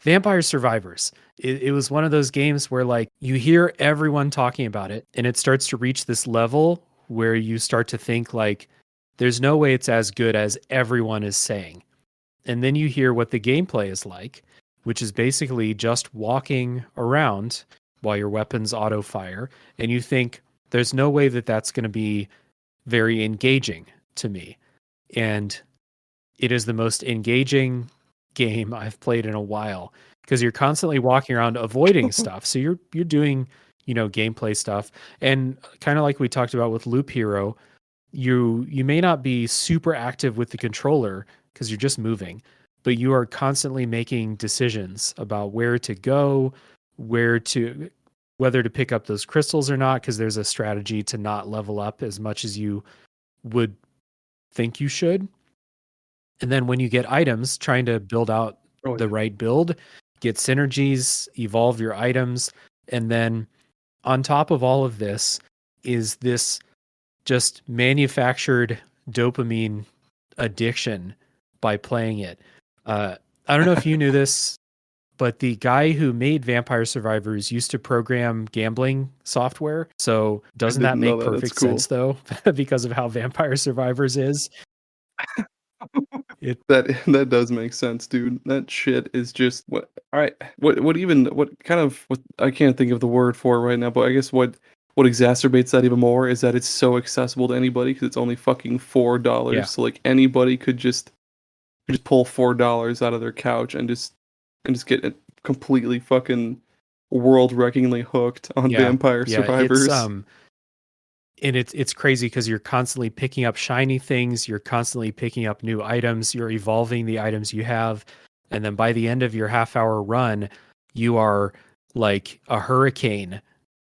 Vampire Survivors, it was one of those games where like you hear everyone talking about it and it starts to reach this level where you start to think like there's no way it's as good as everyone is saying. And then you hear what the gameplay is like, which is basically just walking around while your weapons auto fire. And you think there's no way that that's going to be very engaging to me. And it is the most engaging game I've played in a while because you're constantly walking around avoiding stuff. So you're doing, you know, gameplay stuff. And kind of like we talked about with Loop Hero, you may not be super active with the controller because you're just moving, but you are constantly making decisions about where to go, where to whether to pick up those crystals or not, because there's a strategy to not level up as much as you would think you should. And then when you get items, trying to build out Oh the yeah. right build, get synergies, evolve your items, and then on top of all of this is this just manufactured dopamine addiction by playing it. I don't know if you knew this, but the guy who made Vampire Survivors used to program gambling software. So I doesn't that didn't know make that. That's perfect cool. sense though? Because of how Vampire Survivors is? It That does make sense, dude. That shit is just what I what even what kind of what I can't think of the word for it right now, but I guess what exacerbates that even more is that it's so accessible to anybody because it's only fucking $4. yeah. So like anybody could just pull $4 out of their couch and just get it completely fucking world-wreckingly hooked on Yeah. Vampire Yeah, it's Survivors. and it's crazy because you're constantly picking up shiny things, you're constantly picking up new items, you're evolving the items you have, and then by the end of your half-hour run, you are like a hurricane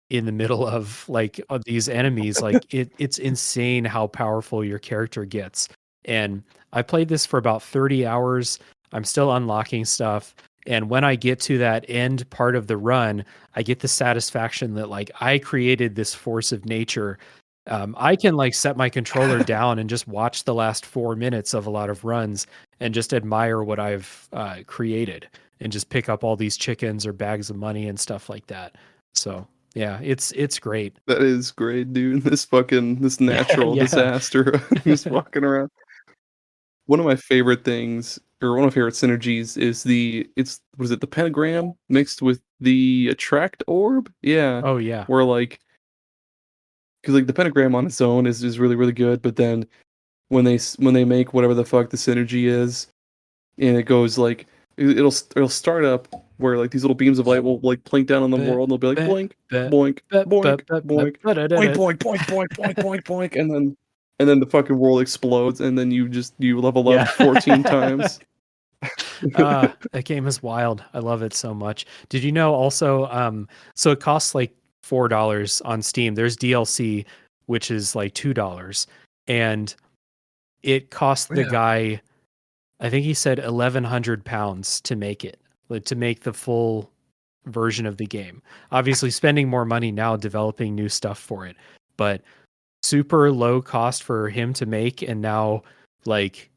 in the middle of like of these enemies. Like it's insane how powerful your character gets. And I played this for about 30 hours. I'm still unlocking stuff. And when I get to that end part of the run, I get the satisfaction that like I created this force of nature. I can like set my controller down and just watch the last 4 minutes of a lot of runs and just admire what I've created and just pick up all these chickens or bags of money and stuff like that. So Yeah, it's great. That is great, dude. This natural Yeah. disaster just walking around. One of my favorite things, or one of my favorite synergies is the pentagram mixed with the attract orb? Yeah. Oh yeah. Where like, because like the pentagram on its own is really, really good, but then when they make whatever the fuck the synergy is, and it goes like it'll start up where like these little beams of light will like plink down on the Ba- world and they'll be like ba- boink, ba- boink, ba- ba- boink, ba- ba- boink, boink, ba-da-da-da. boink, boink, boink, boink, boink, boink, and then the fucking world explodes and then you level Yeah. up 14 times. That game is wild. I love it so much. Did you know also so it costs like $4 on Steam. There's DLC which is like $2 and it cost the Yeah. guy, I think he said £1,100 to make it, like to make the full version of the game. Obviously spending more money now developing new stuff for it, but super low cost for him to make, and now like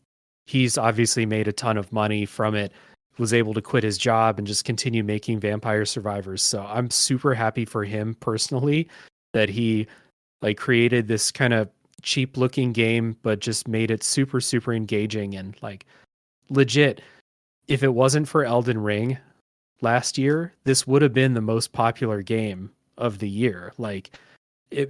he's obviously made a ton of money from it, was able to quit his job and just continue making Vampire Survivors. So I'm super happy for him personally that he like created this kind of cheap looking game but just made it super super engaging and like legit. If it wasn't for Elden Ring last year, this would have been the most popular game of the year. Like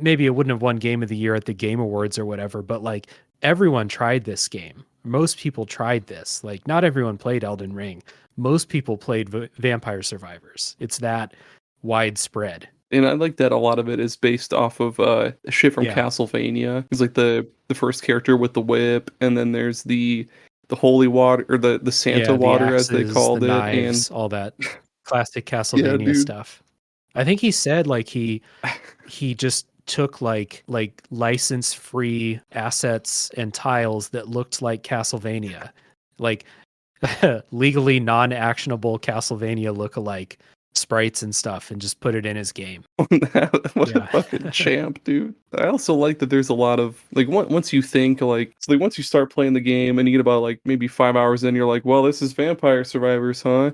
maybe it wouldn't have won game of the year at the Game Awards or whatever, but like everyone tried this game. Most people tried this. Like not everyone played Elden Ring. Most people played Vampire Survivors. It's that widespread. And I like that a lot of it is based off of shit from Yeah. Castlevania. It's like the first character with the whip, and then there's the holy water or the Santa Yeah, the water as they axes, called the it, knives, and all that classic yeah, Castlevania dude. stuff. I think he said like he just took like license free assets and tiles that looked like Castlevania, like legally non-actionable Castlevania look-alike sprites and stuff, and just put it in his game. What a Yeah. fucking champ, dude. I also like that there's a lot of like once you think like so like once you start playing the game and you get about like maybe 5 hours in, you're like, well, this is Vampire Survivors, huh?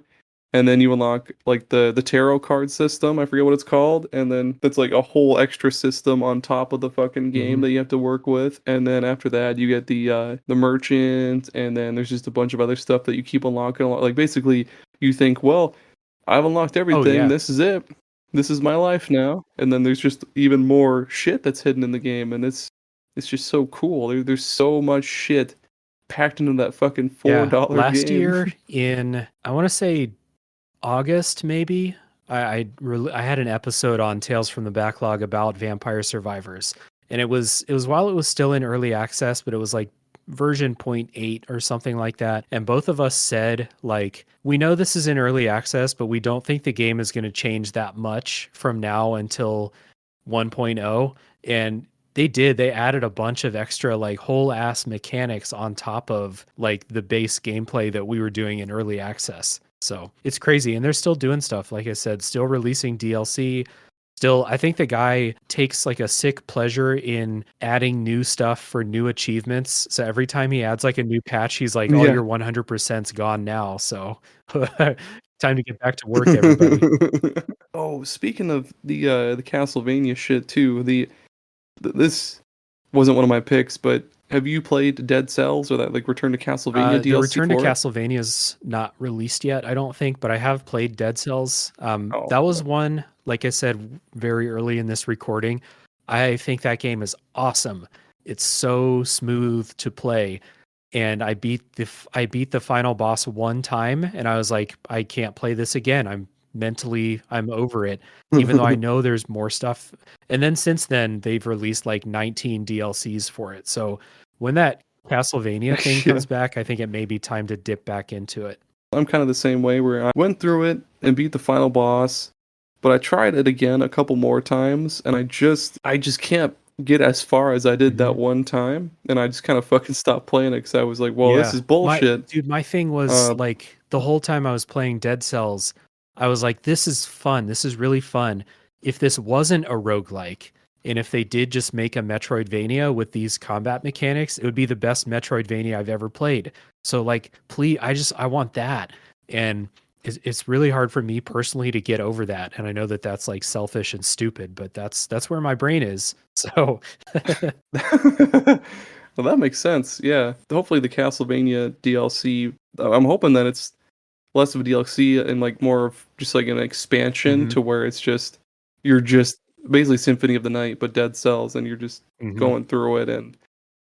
And then you unlock like the tarot card system. I forget what it's called, and then that's like a whole extra system on top of the fucking game Mhm. that you have to work with. And then after that, you get the merchant, and then there's just a bunch of other stuff that you keep unlocking. Like basically, you think, well, I've unlocked Oh everything. yeah. This is it. This is my life now. And then there's just even more shit that's hidden in the game, and it's just so cool. There's so much shit packed into that fucking Yeah. $4 Last game. year in, I want to say August, maybe. I had an episode on Tales from the Backlog about Vampire Survivors, and it was while it was still in early access, but it was like version 0.8 or something like that. And both of us said like, we know this is in early access, but we don't think the game is going to change that much from now until 1.0. And they did. They added a bunch of extra like whole ass mechanics on top of like the base gameplay that we were doing in early access. So it's crazy. And they're still doing stuff. Like I said, still releasing DLC. Still, I think the guy takes like a sick pleasure in adding new stuff for new achievements. So every time he adds like a new patch, he's like, oh, Yeah. your 100%'s gone now. So time to get back to work, everybody. Oh, speaking of the Castlevania shit too, this wasn't one of my picks, but have you played Dead Cells or that like Return to Castlevania The DLC Return to for it? Castlevania is not released yet, I don't think, but I have played Dead Cells. Oh, That was one, like I said, very early in this recording. I think that game is awesome. It's so smooth to play, and I beat the final boss one time, and I was like, I can't play this again. I'm over it, even though I know there's more stuff. And then since then, they've released like 19 DLCs for it. So when that Castlevania thing yeah. comes back, I think it may be time to dip back into it. I'm kind of the same way where I went through it and beat the final boss, but I tried it again a couple more times and I just can't get as far as I did that one time, and I just kind of fucking stopped playing it cuz I was like, well, this is bullshit. My thing was like the whole time I was playing Dead Cells, I was like, this is fun. This is really fun. If this wasn't a roguelike, and if they did just make a Metroidvania with these combat mechanics, it would be the best Metroidvania I've ever played. So like, please, I want that. And it's really hard for me personally to get over that, and I know that that's like selfish and stupid, but that's where my brain is. So Well, that makes sense. Yeah. Hopefully the Castlevania DLC, I'm hoping that it's less of a DLC and like more of just like an expansion Mhm. to where it's just you're just basically Symphony of the Night but Dead Cells and you're just Mhm. going through it and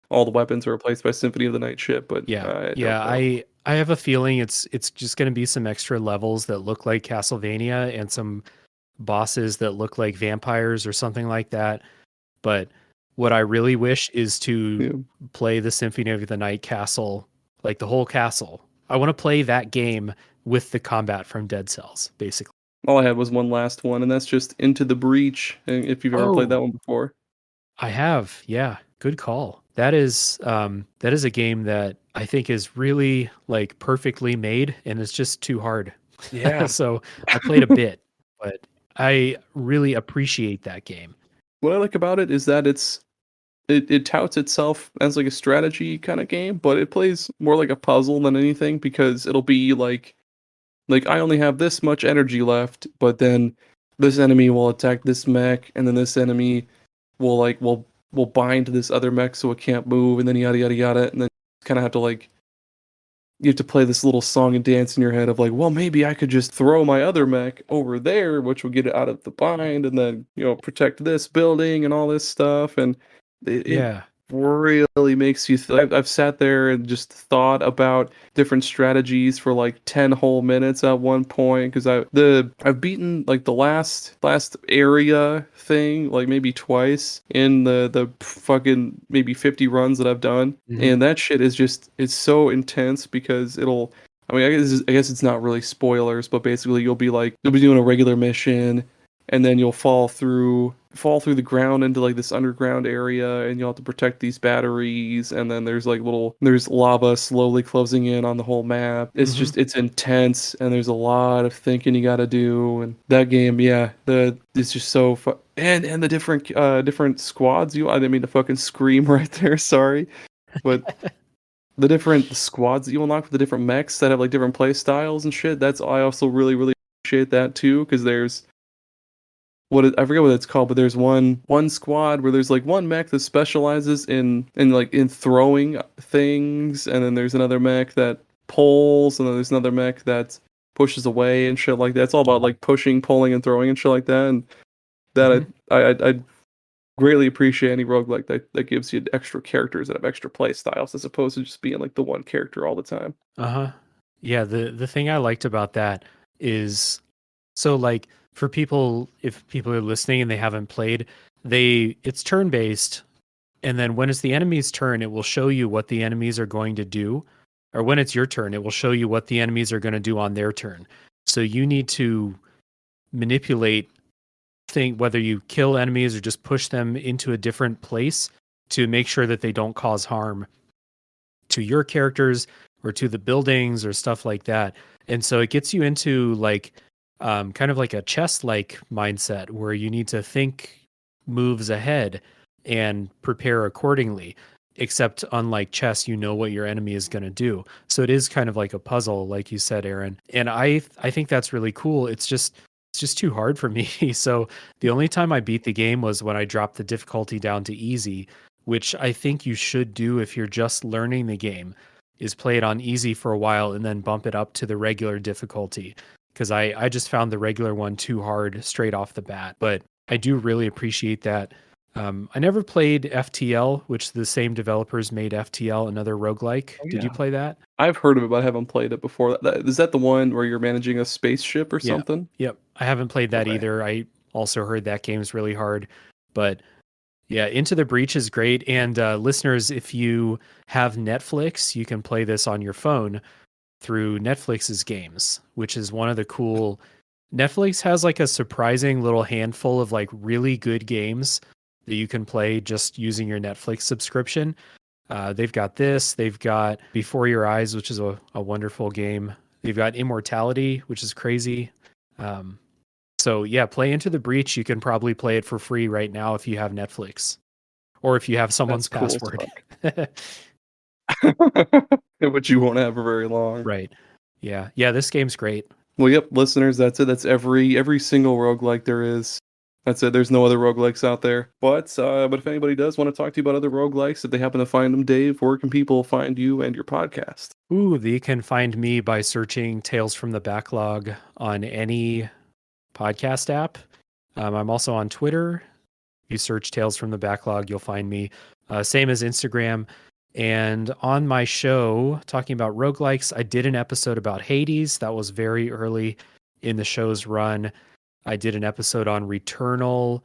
all the weapons are replaced by Symphony of the Night shit, but Yeah. I don't Yeah, know. I have a feeling it's just going to be some extra levels that look like Castlevania and some bosses that look like vampires or something like that. But what I really wish is to Yeah. play the Symphony of the Night castle, like the whole castle. I want to play that game with the combat from Dead Cells, basically. All I had was one last one, and that's just Into the Breach. And if you've ever played that Oh, one before, I have. Yeah, good call. That is a game that I think is really like perfectly made and it's just too hard. yeah. So I played a bit, but I really appreciate that game. What I like about it is that it touts itself as like a strategy kind of game, but it plays more like a puzzle than anything because it'll be like I only have this much energy left, but then this enemy will attack this mech, and then this enemy will bind to this other mech so it can't move, and then yada yada yada, and then kind of have to like you have to play this little song and dance in your head of like, well, maybe I could just throw my other mech over there, which will get it out of the bind, and then protect this building and all this stuff, and it Yeah. really makes you. I've sat there and just thought about different strategies for like 10 whole minutes at one point because I've beaten like the last area thing like maybe twice in the fucking maybe 50 runs that I've done, Mhm. and that shit is just it's so intense because it'll. I mean, I guess it's not really spoilers, but basically you'll be doing a regular mission, and then you'll fall through the ground into like this underground area, and you'll have to protect these batteries, and then there's lava slowly closing in on the whole map. Mhm. It's intense, and there's a lot of thinking you got to do, and that game, yeah, it's just so fun. And the different squads I didn't mean to fucking scream right there, sorry, but the different squads that you unlock with the different mechs that have like different play styles and shit, that's I also really appreciate that too, because there's I forget what it's called, but there's one squad where there's like one mech that specializes in throwing things, and then there's another mech that pulls, and then there's another mech that pushes away and shit like that. It's all about like pushing, pulling, and throwing and shit like that. And that Mhm. I greatly appreciate any roguelike that gives you extra characters that have extra play styles as opposed to just being like the one character all the time. Uh-huh. Yeah, the thing I liked about that is so like for people if people are listening and they haven't played, it's turn-based and then when it's the enemy's turn, it will show you what the enemies are going to do. Or when it's your turn, it will show you what the enemies are going to do on their turn. So you need to manipulate think whether you kill enemies or just push them into a different place to make sure that they don't cause harm to your characters or to the buildings or stuff like that. And so it gets you into like kind of like a chess like mindset where you need to think moves ahead and prepare accordingly. Except unlike chess, you know what your enemy is going to do. So it is kind of like a puzzle, like you said, Aaron. And I think that's really cool. It's just too hard for me. So the only time I beat the game was when I dropped the difficulty down to easy, which I think you should do if you're just learning the game, is play it on easy for a while and then bump it up to the regular difficulty. Because I just found the regular one too hard straight off the bat. But I do really appreciate that. I never played FTL, which the same developers made FTL, another roguelike. Oh Did you yeah. play that? I've heard of it, but I haven't played it before. Is that the one where you're managing a spaceship or Yeah. something? Yep. I haven't played that Okay. either. I also heard that game's really hard. But yeah, Into the Breach is great. And listeners, if you have Netflix, you can play this on your phone through Netflix's games, which is one of the cool. Netflix has like a surprising little handful of like really good games that you can play just using your Netflix subscription. They've got this, they've got Before Your Eyes, which is a wonderful game. They've got Immortality, which is crazy. Um, so yeah, play Into the Breach. You can probably play it for free right now if you have Netflix or if you have That's someone's cool as password. fuck. Which you won't have for very long. Right. Yeah. Yeah. This game's great. Well, yep, listeners, that's it. That's every single roguelike there is. That's it. There's no other roguelikes out there. But if anybody does want to talk to you about other roguelikes, if they happen to find them, Dave, where can people find you and your podcast? Ooh, they can find me by searching Tales from the Backlog on any podcast app. I'm also on Twitter. You search Tales from the Backlog, you'll find me. Same as Instagram. And on my show, talking about roguelikes, I did an episode about Hades. That was very early in the show's run. I did an episode on Returnal.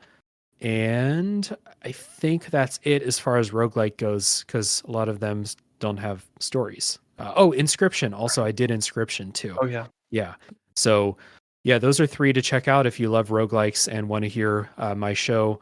And I think that's it as far as roguelike goes, because a lot of them don't have stories. Inscription. Also, I did Inscription too. Oh, yeah. Yeah. So, yeah, those are 3 to check out if you love roguelikes and want to hear my show.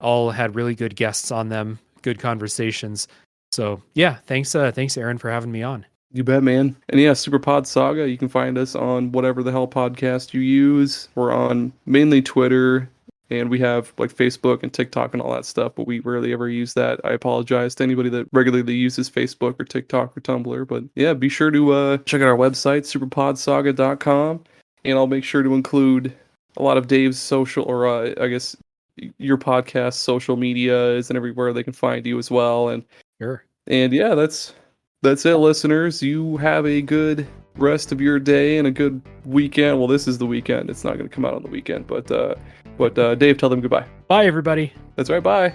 All had really good guests on them, good conversations. So, yeah, thanks, Aaron, for having me on. You bet, man. And yeah, Super Pod Saga, you can find us on whatever the hell podcast you use. We're on mainly Twitter, and we have like Facebook and TikTok and all that stuff, but we rarely ever use that. I apologize to anybody that regularly uses Facebook or TikTok or Tumblr. But yeah, be sure to check out our website, superpodsaga.com, and I'll make sure to include a lot of Dave's social, or I guess your podcast social media is and everywhere they can find you as well. And sure. And yeah, that's it, listeners. You have a good rest of your day and a good weekend. Well, this is the weekend. It's not going to come out on the weekend, but Dave, tell them goodbye. Bye, everybody. That's right. Bye.